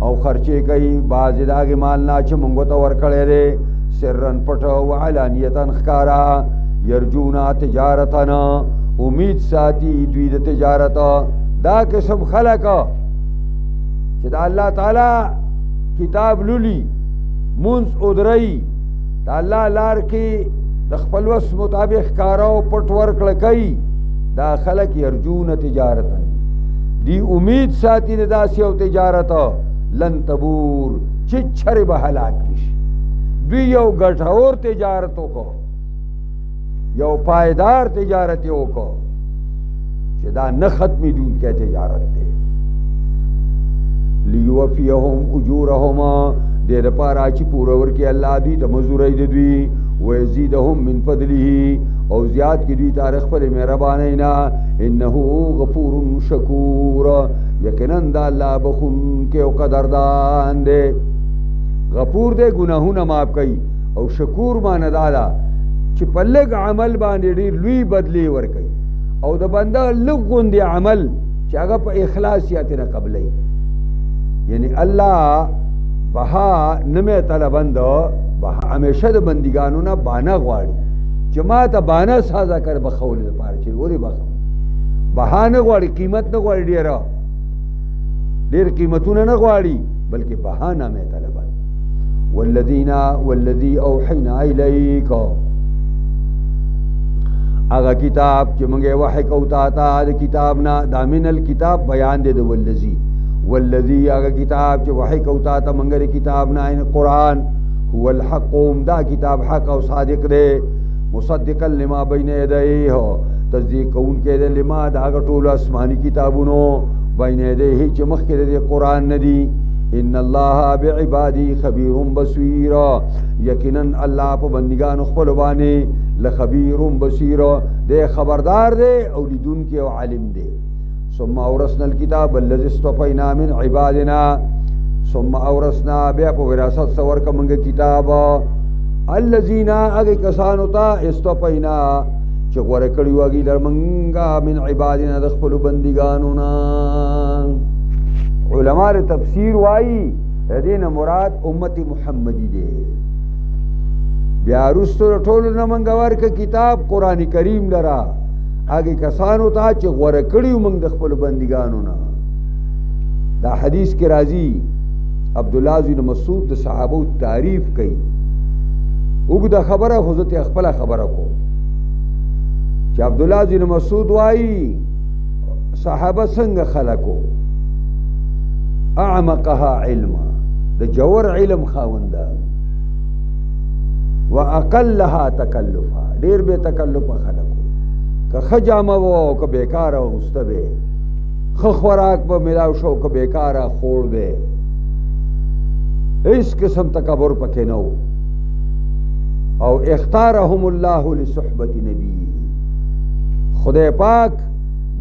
Speaker 1: او خرچه کوي باز داغه مال نه چې مونږ ته ورکړې ده سرن پټ او علانیه ښکارا يرجونا تجارتنا امید ساتي دوی د تجارت دا قسم خلق چې دا الله تعالی کتاب لولي مونږ ادري دا الله لار کې د خپل وس مطابق کارو پټ ورکړه کوي دا خلق يرجون تجارت دی امید ساتي د داسې او تجارت لن تبور چې چرې به هلاک شي دوی یو ګټور تجارت وکړو یو پایدار تجارت وکړو چې دا نه ختمي دون کې تجارت دی لیوفیهم اجورهم دې لپاره چې پوره ورکړي الله دوی د مزورۍ د دوی ويزيدهم من فضله او زیاد کی دوی تاریخ پر مهربانی نا انه غفور شکور یقینا دا الله بخون کې او قدردان دے غفور دے گناهونه معاف کوي او شکور معنی دا چې په لږ عمل باندې ډیر لوی بدلی ور کوي او د بنده لږ دی عمل چې هغه په اخلاص یې نه قبلې یعنی الله بها نمه طلبند بها همیشه د بندګانو نه بانا غواړي چې ما ته بانا سازا کر بخول لپاره چې وری بخو بهانه غواړي قیمت نه غواړي ډیر قیمتونه نه غواړي بلکې بهانه مې طلبان والذي اوحينا اليك هغه کتاب چې موږ وحی کوو تا د کتاب نه د من الكتاب بیان دی د والذي هغه کتاب چې وحی کوو تا موږ د کتاب نه قرآن هو الحق دا کتاب حق او صادق دی مصدقا لما بین یدیه تصدیق کون کې د لما دا ټول آسمانی کتابونو بین یدیه چې مخکې د قرآن ندی ان الله بعبادی خبیر بصیر یقینا الله په بندگانو خپل باندې لخبیر بصیر دی خبردار دی او لیدون کې او عالم دی ثم اورثنا الكتاب الذي اصطفينا من عبادنا ثم اورثنا بیا په وراثت سور کومګه کتاب الذين اگے کسانو تا استوپینا چې غوړه کړي واګي درمنګا من عبادنا د خپل بندګانو نا علماء تفسیر وایي دینه مراد امتی محمدی دی بیا رستو ټول نمنګوار ک کتاب قران کریم لرا اگے کسانو تا چې غوړه کړي موږ د خپل بندګانو نا دا حدیث کې راځي عبد الله بن مسعود د صحابه تعریف کوي وګدا خبره حضرت خپل خبره کو چې عبد الله بن مسعود وایي صحابه څنګه خلقو اعمقها علما د جوور علم خاونده واقلها تکلفا ډیر به تکلف خلقو که خجامه وو که بیکاره واستبه خو خوراک به ملاو شو که بیکاره خور به هیڅ قسم تکبر پکې نه وو او اختارهم الله لصحبت نبی خدای پاک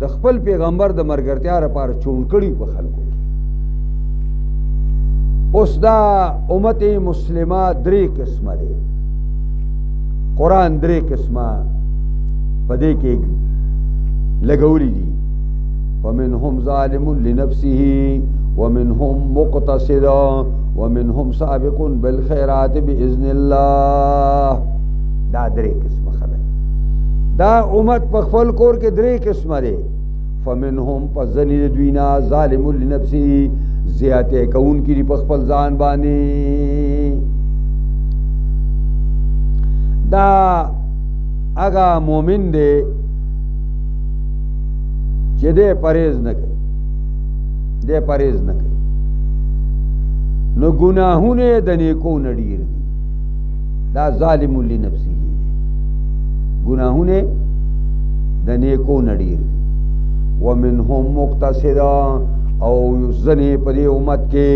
Speaker 1: د خپل پیغمبر د مرګرتیا لپاره چون کړي په خلکو اوس دا امت مسلمه درې قسمه دي قرآن درې قسمه پدې کې لګولې دي ومنهم ظالم لنفسه ومنهم مقتصد ومنهم سابق بالخيرات باذن الله دا درې قسمه خلک دا امت په خپل کور کې درې قسمه دي فمنهم فزنی دوینا ظالم لنفسه زیاته کون کی په خپل ځان باندې دا هغه مؤمن دی چې دې پرهیز نه کوي نو گناهونه د نیکو نډیر دي دا ظالم لنفسه دي گناهونه د نیکو نډیر دي ومنهم مقتصد او زنه په دې امت کې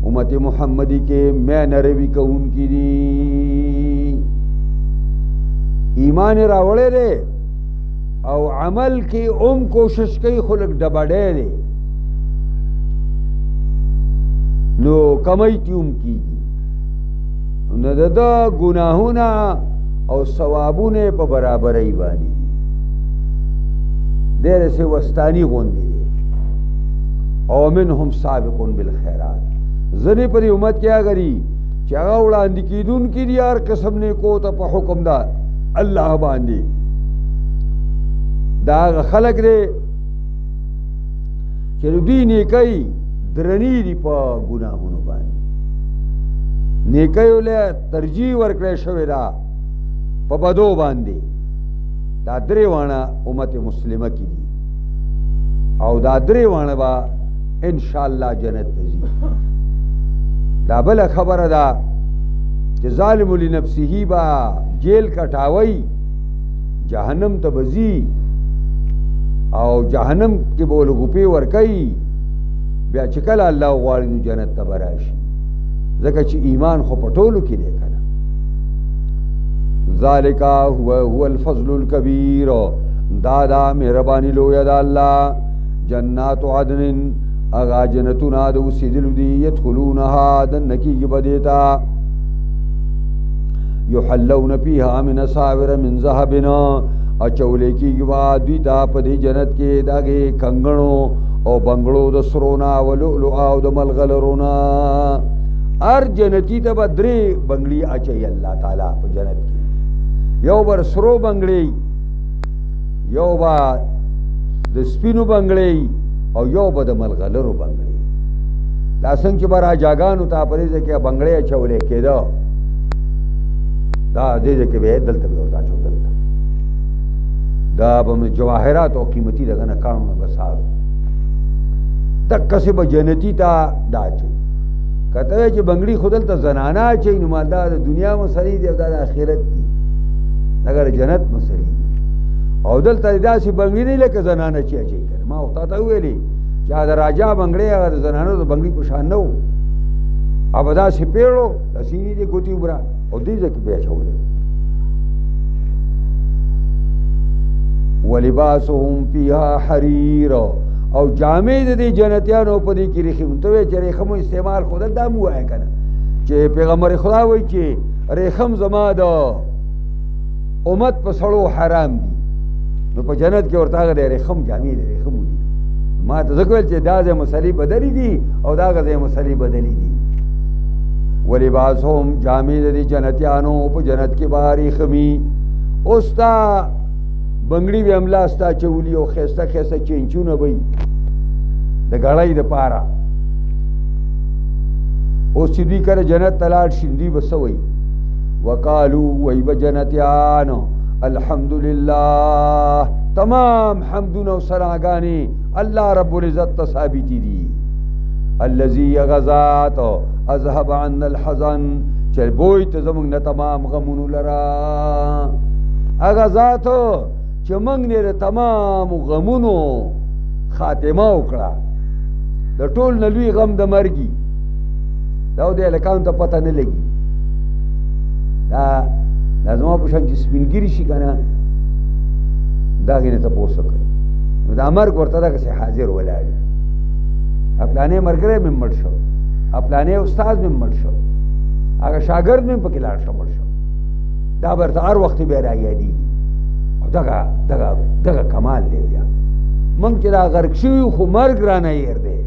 Speaker 1: امت محمدی کې مې نروي کون کی دي ایمان راوړې دي او عمل کې کوشش کوي خلق دبړې دي نو کمی تیوم کیږي نو د ګناهونه او ثوابونه په برابرۍ باندې ډېر سه وستانی غوندي دي او منهم سابق بالخيرات ځنې پر امت کې اگري چې هغه وړاندې کیدونکي دي هر قسم نیکو ته په حکم دا الله باندې دا خلق دی چې دوی نیکۍ درنی دي په ګناهونو باندې نیکیو له ترجیح ورکړی شوې ده په بدو باندې دا درې واڼه امت مسلمه کې دي او دا درې واڼه به انشاءالله جنت ته ځي دا بله خبره ده چې ظالم لنفسه به جیل کټاوی جهنم ته به ځي او جهنم کې به لږوپې ورکوي بیا چې کله الله غواړي نو جنت ته به راشي ځکه چې ایمان خو په ټولو کې دی که نه ذالک هو الفضل الکبیر دا دا مهرباني لویه ده الله جنات عدن اغا جنتونه د اوسېدلو دي یدخلونها دننه کېږي به دې ته یحلون فیها من اساور من ذهب اچولی کېږي به دوی ته په دې جنت کې د هغې کنګڼو او بنګړو د سرو نه او لؤلؤ او د ملغلرو نه هر جنتي ته به درې بنګړي اچوي الله تعالی په جنت کې یو به سرو بنګړي یو به د سپینو بنګړي او یو به د ملغلرو بنګړي دا څنګه چې به راجاګانو ته په دې ځای کې بنګړی اچولی کېده دا دې ځای کې به یې دلته به ورته اچو دلته دا به جواهرات او قیمتي دغه نه کاڼونه به سازو دقسې به جنتي ته دا اچوي که ته وایې چې بنګړي خو دلته زنانه اچوي نو دا د دنیا مسلې دي او دا د آخرت دي مګر جنت مسلې دي او دلته داسې بنګړي نه لکه زنانه چې اچوي که نه ما خو تا ته وویلې چې د راجا بنګړی هغه د زنانو د بنګړي په شان نه و او به داسې پیړو داسې نه دي ګوتې وبره او دې ځای کې به یې اچولی ولباسهم فيها حرير او جامې د دې جنتیانو په دې کې ریخم ته وایې چې ریخمو استعمال خو دلته هم ووایه که نه چې پیغمبر خدا وایي چې ریخم زما د امت په سړو حرام دي نو په جنت کې ورته هغه د ریخم جامې د ریخمو دي ما ته ځکه ویل چې دا ځای مسلې بدلې دي او دا هغه ځای مسلې بدلې دي ولباسهم جامې د دې جنتیانو په جنت کې به ریخمي اوس تا بنګړي به هم لاس ته اچولي او ښایسته ښایسته چینچونه به وي د ګړۍ دپاره اوس چې دوی کله جنت ته لاړ شي دوی به څه وایي وقالو وایي به جنتیانو الحمدلله تمام حمدونه او ثناګانې الله رب العزت ته ثابتې دي الذي غزات اذهب عنا الحزن چې بوی ته زموږ نه تمام غمونو لره هغه ذات چې موږ نه د تمام غمونو خاتمه وکړه د ټول نه لوی غم د مرګي دا د هلکانو ته پته نه لګي دا زما په شان چې سپینګیري شي که نه د هغې نه تپوس کوي نو دا مرګ ورته دغسې حاضر ولاړ وي پلانې ملګری مې مړ شو پلانې استاد مې مړ شو هغه شاګرد مې پکې لاړ شو مړ شو دا به ورته هر وخت بیا رايادېږي او دغه کمال دی بیا موږ چې دا غرق شوي خو مرګ رانه هېر دی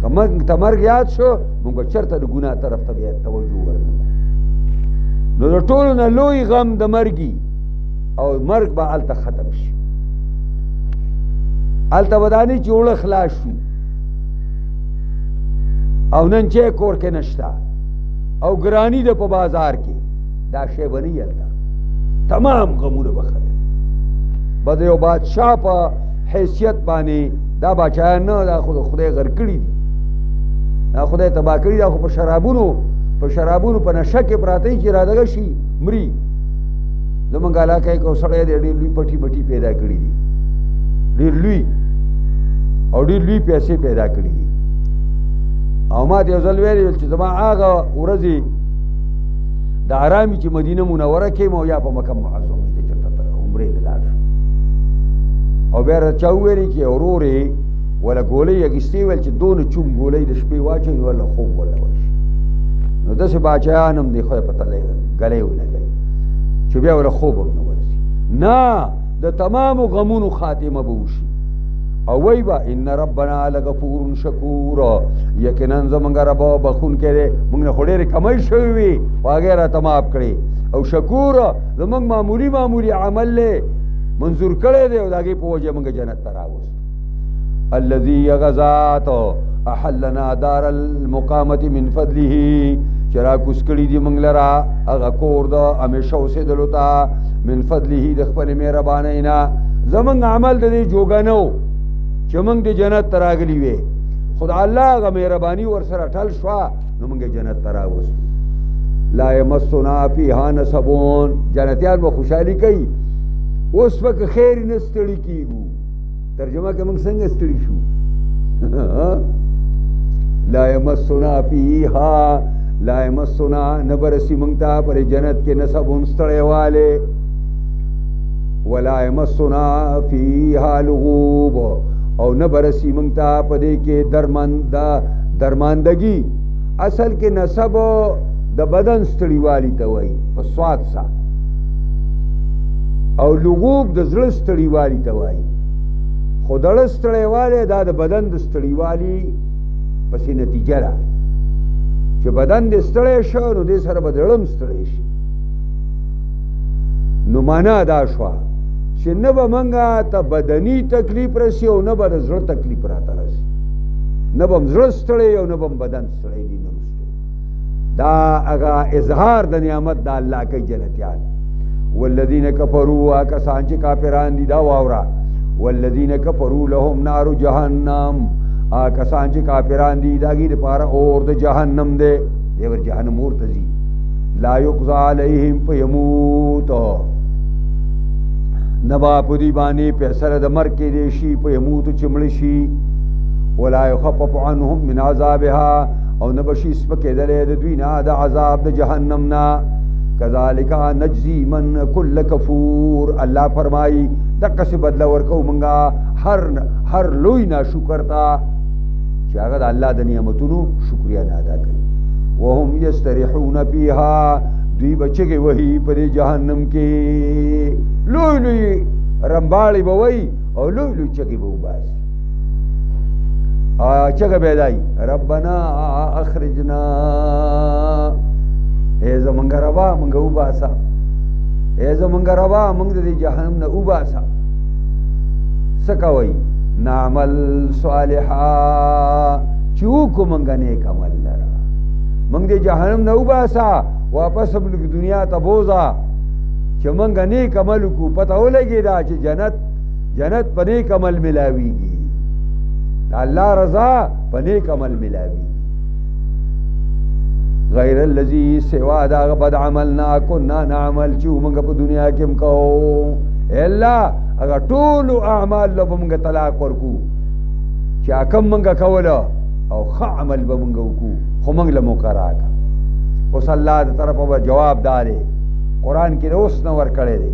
Speaker 1: که موږ ته مرګ یاد شو موږ به چېرته د ګناه طرف ته بیا توجه ورنه نو د ټولو نه لوی غم د مرګي او مرګ به هلته ختم شي هلته به دا نه چې اوړه خلاص شو او نن چې کور کې نشته او ګرانی ده په بازار کې دا شی به نه هلته تمام غمونه به ختم به د یو بادشاه په حیثیت باندې دا بادشاهان نه دا خو د خدای غر کړي دي دا خدای تباه کړي دا خو په شرابونو په نشه کې پراته چې رادغه شي مري زمونږ علاقه کې یو سړی دی ډېر لوی پټي بټي پیدا کړي دي ډېر لوی او ډېر لوی پیسې پیدا کړي دي او ما ته یو ځل ویلي چې زما هغه ورځې د آرامي چې مدینه منوره کې او یا په مکه معظمه کې چېرته عمرې ته لاړ شو او بیا راته چا وویلې چې ورورې ولا ګولۍ اخیستې ویل چې دونه چوم ګولۍ د شپې واچوي ولا خوب ولا ورشي نو داسې باچایان هم دی خدای پته ګلۍ ولګوي چې بیا ولا خوب هم نه ورسي نه د تمامو غمونو خاتمه به وشي او وی با ان ربنا لغفور شکور یقینا زمونږ رب بخونکی دی موږ نه خو ډېرې کمی شوي وي خو هغې راته معاف کړې او شکور زمونږ معمولي عمل دی منظور کړی دی او د هغې په وجه موږ جنت ته راوستو الذي غزات احلنا دار المقامة من فضله چې راکوز کړي دي موږ لره هغه کور د همیشه اوسېدلو ته من فضله د خپلې مهربانۍ نه زمونږ عمل د دې جوګه نه و چې موږ د جنت ته راغلي وې خو د الله هغه مهرباني ورسره ټل شوه نو موږ جنت ته راوستو لا یمسنا فیها نصب جنتیان به خوشحالي کوي اوس پکې خیر نه ستړي کېږو ترجمه کې موږ څنګه ستړي شو لا یمسنا فیها لا یمسنا نه برسي موږ ته پر جنت کې نصب ستړی والی ولا یمسنا فیها لغوب او نه برسي موږ ته په دې کې درماندګي اصل کې نصب د بدن ستړیوالي ته وایي په سواد سا او لغوب د زړه ستړیوالي ته وایي خو د زړه ستړیوالی دا د بدن د ستړیوالي پسې نتیجه ده چې بدن دې ستړی شو نو دې سره به د زړه هم ستړی شي نو معنا دا شوه چې نه به موږ ته بدني تکلیف رسي او نه به د زړه تکلیف راته رسي نه به م زړه ستړی او نه به م بدن ستړی دي نه رسو دا هغه اظهار د نعمت د الله کوي جنتیان والذین کفروا کسان چې کافران دي دا واوره والذین کفروا لهم نار جهنم کسان چې کافران دي د هغې دپاره اور د جهنم دی دی ور جهنم اور ته ځي لا یقضى علیهم فیموت نه به په دوی باندې فیصله د مرګ کېدی شي فیموتو چې مړه شي ولا یخفف عنهم من عذابها او نه به شي سپکېدلی د دوی نه د عذاب د جهنم نه کذالک نجزی من کل کفور الله فرمایي دقسې بدله ورکوو مونږه هر لوی ناشکر ته چې هغه د الله د نعمتونو شکریه نه ادا کوي وهم یستریحون فیها دوی به چغې وهي په دې جهنم کې لوی لوی رمباړې به وایي او لوی لوی چغې به وباسي چغه به دی ربنا اخرجنا ای زمونږ ربا مونږ وباسه ای زمونږ ربا مونږ د دې جهنم نه وباسه څه کوئ نعمل صالحا چې وکړو مونږ نیک عمل لره مونږ د جهنم نه وباسه واپس هم لږ دنیا ته بوځه چې مونږ نیک عمل وکړو پته ولګېده چې جنت په نیک عمل ملاویږي الله رضا په نیک عمل ملاوي غیر الذي سوا دا بد عملنا كنا نعمل چې موږ په دنیا کې هم کوو الا هغه ټول اعمال له موږ طلاق ورکو چې کوم موږ کوله او ښه عمل به موږ وکړو خو موږ له موقع راکړه اوس الله د طرفه به جواب داري قرآن کې اوس نه ورکړی دی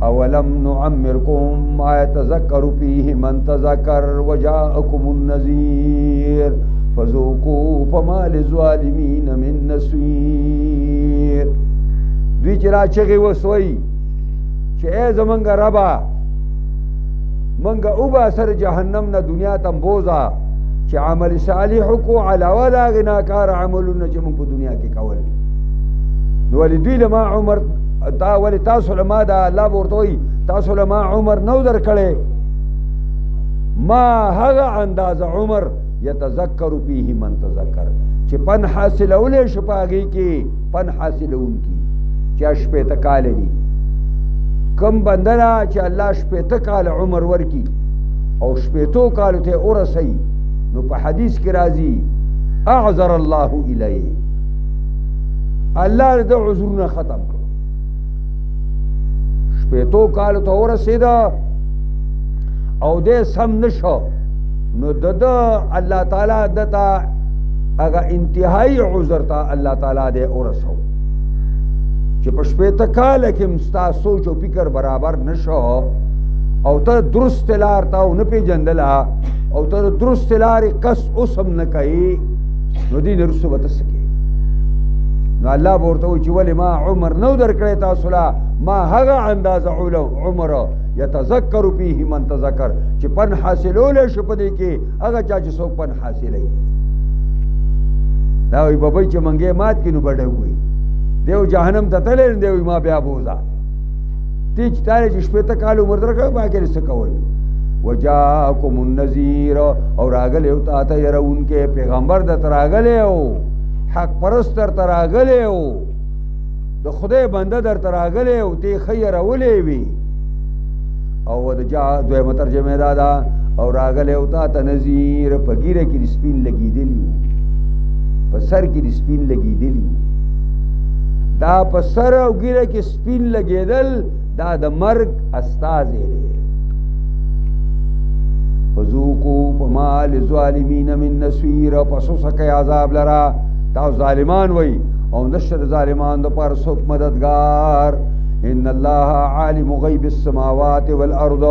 Speaker 1: اولم نعمركم ما يتذكر فيه من تذكر وجاءكم النذير فذوقوا فما للظالمين من نصير دوی چې راچغې وسوئ چې ای زمونږ ربه مونږ وباسه د جهنم نه دنیا ته بوځه چې عمل صالح وکړو علاوه د هغې ناکاره عملونه چې مونږ په دنیا کې کول نو ولې دوی له ما عمر ولې تاسو له ما دا الله به ورته وایي تاسو له ما عمر نو درکړی ما هغه اندازه عمر یتذکر فیه من تذکر چې پن حاصلولی شو په هغې کې پن حاصلونکي چې شپېته کاله دي کم بنده ده چې الله شپېته کاله عمر ورکي او شپېتو کالو ته ورسوي نو په حدیث کې راځي اعذر الله الیه الله د عذرونه ختم کړو شپېتو کالو ته ورسېده او دې سم نشو نو د الله تعالی دته هغه انتهایی عذر ته الله تعالی دې ورسو چې په شپېته کاله کې ستا سوچ او فکر برابر نشو او ته درست لار ته نه پیژندله او ته درست لارې کس اوس هم نه کوي نو دې نه رسو به ته څه کوې نو الله به ورته وایي چې ولې ما عمر نو درکړی تاسو له ما هغه اندازه عمر یتذکر فیه من تذکر چې پن حاصلولی شو په دې کې هغه چا چې څوک پن حاصلوي دا وایي ببۍ چې منګی مات کړي نو به ډوب وي دی جهنم ته تللی دی وایي ما بیا بوځه تی چې تاله چې شپېته کال عمر درکړی باقي څه کول وجاءکم النذیر او راغلی او تا ته یرونکی پیغمبر درته راغلی او حق پرست درته راغلی او د خدای بنده درته راغلی او تی ښه یرولی وي او د دویمه ترجمه دا ده او راغلی او تا ته نذیر په ږیره کې د سپین لګېدلي وو په سر کې د سپین لګېدلي وو دا په سر او ږیره کې سپین لګېدل دا د مرګ استازی دی فذوقوا فما للظالمین من نصير پس وسکئ عذاب لرا دا ظالمان وی او نشر ظالمان دپاره څوک مددگار ان الله عالم غیب السماوات والارض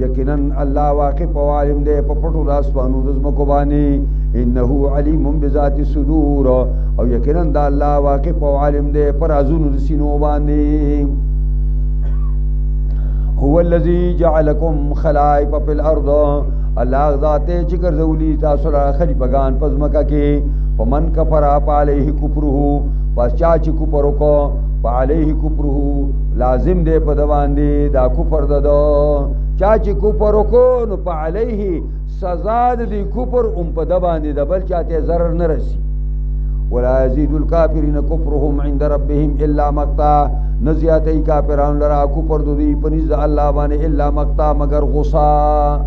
Speaker 1: یقینا الله واقف او عالم دی په پټو د اسمانو د ځمکو باندې انه علیم بذات الصدور او یقینا دا الله واقف او عالم دی پر رازونو د سینو باندې هو الذي جعلكم خلائف في الارض الله ذات چې ګرځولي تاسو را خلیفګان په ځمکه کې فمن کفر علیه کفره پس چا چې کفر وکړو فعليه کفره لازم دی په د باندې دا کفر دده چا چې کفر وکړو نو فعليه سزا د دې کفر په د باندې د بل چاته ضرر نه رسي ولا يزيد الكافرين كفرهم عند ربهم الا مقتا نزیاتی کافران لرا کفر دوی پنځ الله باندې الا مقتا مگر غصا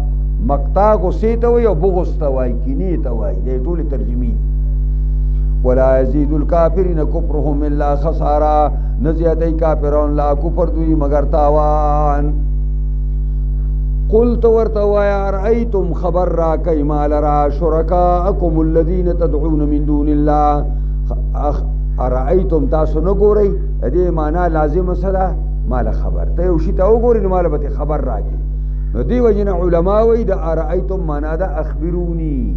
Speaker 1: مقتا غصې ته وي او بغض ته وایي کینې ته وایي دې ټولې ترجمې ولا يزيد الكافرين كفرهم الا خسارا نزیاتی کافران لا کفر دوی مگر تاوان قلت ورتوایا رأيتم خبر را کیما لرا شرکاءکم الذین تدعون من دون الله ارأيتم تاسو نه ګورئ دې معنا لازم سره مال خبر ته یو شي ته وګورئ نو مال به خبر راکړي نو دی وجنه علما وی د ارأيتم معنا د اخبروني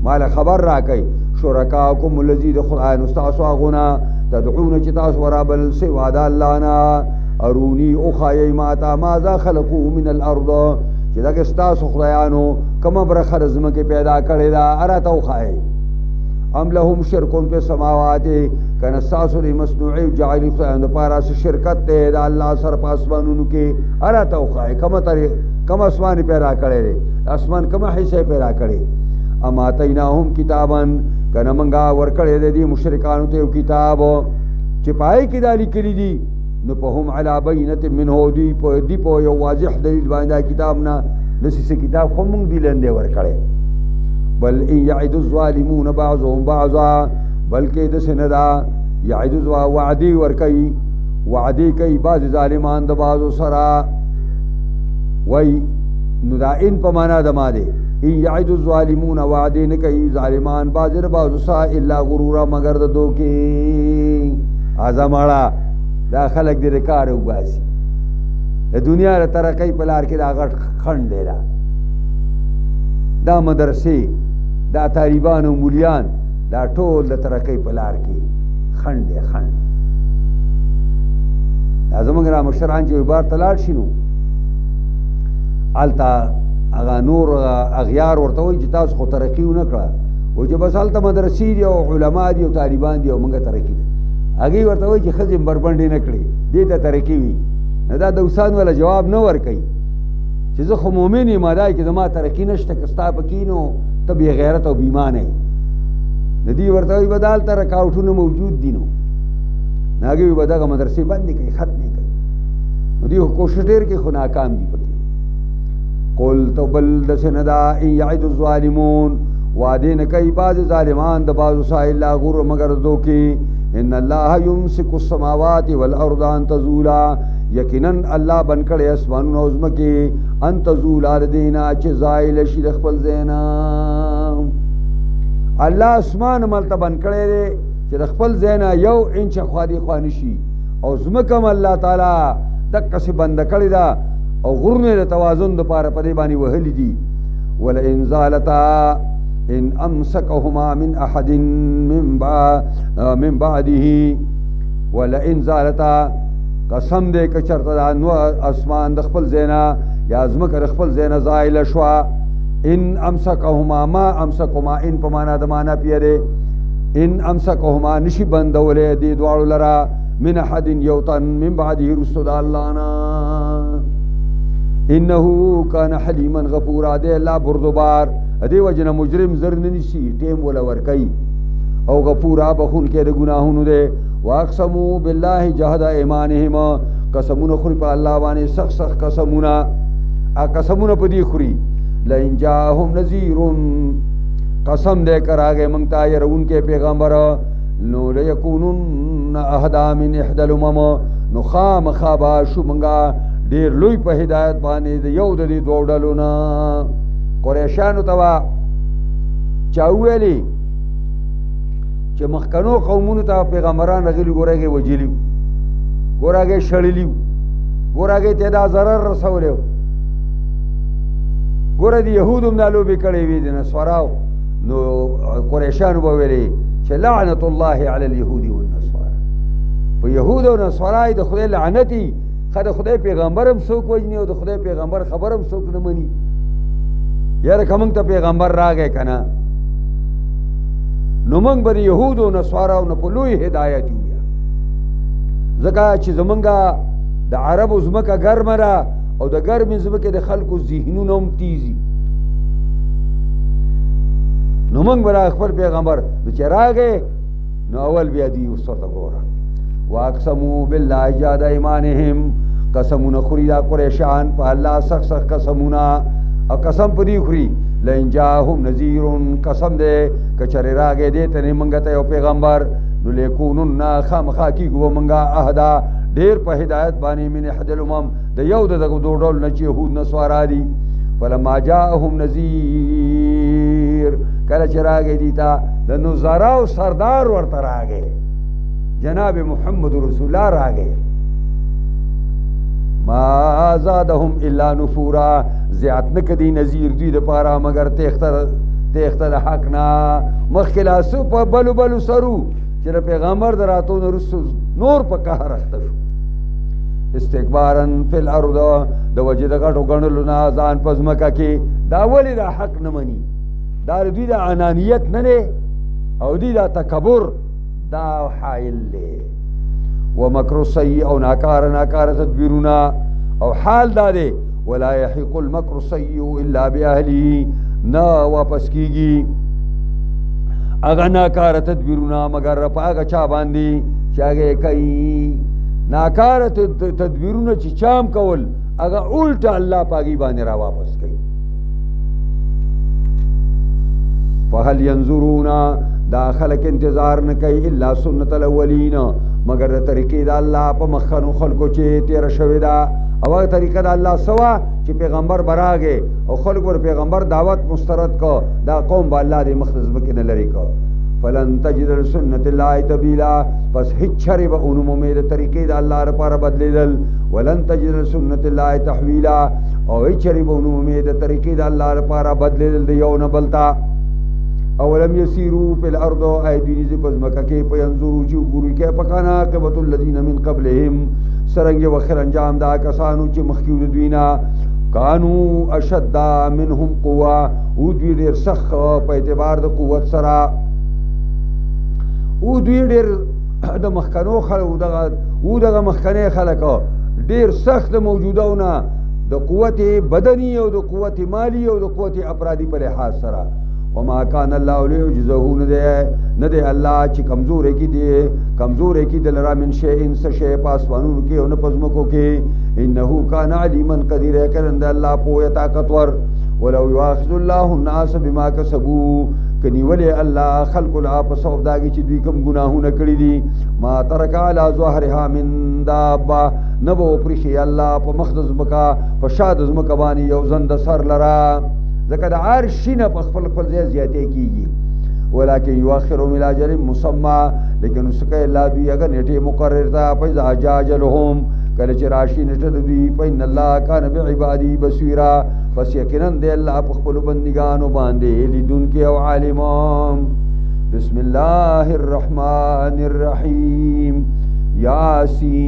Speaker 1: مال خبر راکړي شرکاءکم الذین خدای نو تاسو غنا تدعون چې تاسو ورابل سوا د الله نه ارونی او خای ماتا ماذا خلقو من الارض چې دا که تاسو خدایانو کومه برخه زمکه پیدا کړی دا اراته او خای ام لهم شرکون په سماوات کنه تاسو لري مصنوعي جعل خدایانو لپاره شرکت ته دا الله سر پاسمانونو کې اراته او خای کومه طریق کوم اسمان پیدا کړی اسمان کومه حصہ پیدا کړی اما تیناهم کتابن کنه منګه ورکړی دي مشرکانو ته کتاب چې پای کې دالی کړی دي نو په هم علی بینه منه دی په یو واضح دلیل باندې کتاب نه نسی کتاب خو مونږ دی لنده ورکړي بل یعد الظالمون بعضهم بعضا بلکې د سندا یعد وعدی ورکي وعدی کوي بعض ظالمان د بعضو سره وای نو دا ان په معنا د ماده یعد الظالمون وعدی نه کوي ظالمان بعض د بعضو سره الا غرورا مگر د دوکي اعظماړه دا خلق دې کار وباسي د دنیا له ترقۍ په لار کې دا غټ خنډ دی دا مدرسې دا طالبان او مولیان دا ټول د ترقۍ په لار کې خنډ دی خنډ دا زموږ را مشران چې بار تلاړ شي نو هلته هغه نور اغیار ورته وایي چې تاسو خو ترقي ونه کړه وایي چې بس هلته مدرسې دي او علما دي او طالبان دي او موږ ترقي ده هغې ورته وایي چې ښځې بربنډې نه کړې دې ته ترقي وي نه دا دوسان والا جواب نه ورکوي چې زه خو مؤمن یم دا چې زما ترقي نشته که ستا پکې نو ته بې غیرت او بیمانه یې د دې ورته وایي به دا هلته رکاوټونه موجود دي نو هغې وي به دغه مدرسې بندې کوي ختمې کوي نو دوی خو کوشش ډېر کوي خو ناکام دي پکې قلت بل داسې نه ده ان یعد الظالمون وعدې نه کوي بعضې ظالمان د بعضو سا الا غرور مگر دوکې ان الله يمسك السماوات والارض ان تزولا یقینا الله بن کړي اسمانونه او ځمکې ان تزولا د دینا چې زایل شي د خپل ځاینا الله اسمان ملته بن کړي دی چې د خپل ځاینا یو انچ خوا دی خوا نشي او ځمکه الله تعالی دقه سي بند کړي دا او غرونه د توازن د پاره په دې باندې وهلي دي. ولئن زالتا ان امسكهما من احد من بعده ولئن زالتا قسم دې که چرته دا نو اسمان د خپل زینا یا ځمکه د خپل زینا زایله شوه. ان امسكهما ما امسكهما ان په معنا د معنا پیری ان امسكهما نشي بندولې دې دواړو لرا من احد یوتن من بعده رسول الله نا انه كان حلیما غفورا. دې الله بردبار دې وجنه مجرم زر نه نشي ټیم ولا ورکي او غفورا بخون کې د ګناهونو دې. واقسموا بالله جهد ایمانهم قسمونه خوري په الله باندې سخت سخت قسمونه قسمونه په دې خوري. لئن جاءهم نذير قسم دے کر آگے منگتا یرون کے پیغمبر نو لیکونن اهدا من احدى الامم نو خام خوابا شو منگا ډیر لوی په هدایت باندې د یو د دې دوه ډلو نه. قریشانو ته چا ویلي چې مخکنو قومونو ته پیغمبران راغلي ګورګې وجلی ګورګې شړلی ګورګې ته دا ضرر رسولیو ګوره د یهودو هم دا لوبې کړې وي د نصاراو. نو قریشانو به ویلې چې لعنت الله علی اليهود والنصارى په یهود او نصارا د خدای لعنتي خدای خدای پیغمبر هم څوک وجني او د خدای پیغمبر خبر هم څوک نه مني. یاره که موږ ته پیغمبر راغی که نه نو موږ به د یهودو نصاراو نه په لوی هدایت یو. بیا ځکه چې زمونږ د عربو ځمکه ګرمه ده او د ګرمې ځمکې د خلکو ذهنونه هم تیزي. نو موږ به خپل پیغمبر چې راغی نو اول بیا دی اوس ورته ګوره. واقسموا بالله جهد ایمانهم قسمونه خوري دا قریشان په الله سخت سخت قسمونه او قسم په دې خوري. لئن جاءهم نذیر قسم دې که چرې راغی دې ته نه موږ ته یو پیغمبر نو لیکونن خامخا کېږو موږ اهدا ډیر په هدایت باندې من احد الامم د یو د دغه دوه ډول نه چې یهود نصارا دي. فلما جاءهم نذیر کله چې راغی دي ته د نظراو سردار ورته راغی جناب محمد رسول الله راغی. ما زادهم الا نفورا زیات نه کدی نذیر دوی د پاره مگر تیخته د حق نه مخکې لاسو په بلو بلو سرو چې د پیغمبر د راتو نه رسو نور په قهر اخته شو. استکبارن فی الارض د وجې د غټو ګڼلو نه ځان په ځمکه کې دا ولې دا حق نه مني. دا دوی د انانیت نه دی او دوی دا تکبر دا حایل دی. ومکر السیء او ناکاره تدبیرونه او حال دا دی ولا یحیق المکر السیء الا باهله نه واپس کیږي هغه ناکاره تدبیرونه مگر په هغه چا باندې چې هغه کوي. ناکاره تدبیرونه چې چام کول هغه الټه الله پاګي باندې را واپس کوي. فهل ينظرون دا خلق انتظار نه کوي الا سنت الاولین مگر د طریقې د الله په مخکنو خلکو چې تیر شوی دا او هغه طریقه د الله سوا چې پیغمبر براغه او خلکو ور پیغمبر دعوت مسترد کو دا قوم به الله دې مخلص بکې نه لري کو. فلن تجد لسنت الله تبیلا پس هیڅ چره به اونم امید طریقې د الله لپاره بدلیدل. ولن تجد لسنت الله تحویلا او هیڅ چره به اونم امید طریقې د الله لپاره بدلیدل د یو نه بلتا. اولم یسیرو فی الارض ایدونی زی پس مکہ کے پینظرو چی گوری کے پکانا عاقبت الذین من قبلهم سرنگ وخر انجام دا کسانو چی مخکیو دوینا کانو اشد منهم قوا او دوی دیر سخ پا اعتبار دا قوت سرا او دوی دیر دا مخکنو خلق او دا مخکنه خلق دیر سخت موجودونا دا قوت بدنی او دا قوت مالی او دا قوت اپرادی پر لحاظ سرا. وما كان الله ليعجزه ندے اللہ چی کمزور ہے کی دل را من شیئن سشے پاسوانون کے و نپزمکو کے انہو کان علیما قدیر ہے کرند اللہ پویا طاقتور. ولو یواخذ اللہ الناس بما کسبو کنی ولی اللہ خلق العاپ صوف داگی چی دوی کم گناہو نکڑی دی ما ترک علی ظہرها من دابا نبو پریخی اللہ پا مخدز مکا پا شادز مکبانی یو زند سر لرا ذکر دا عرشی نا پا خپل زیادے کیگی. ولیکن یواخرهم الى اجل مسمى لیکن اس کا اللہ دوی اگر نیٹے مقرر تا فیضا جاجلهم کله چې راشي نټه دوی پین الله کان بعبادی بصیرا پس یقینا دی الله په خپل بندګانو باندې لیدونکي او عالمان بسم الله الرحمن الرحیم یاسین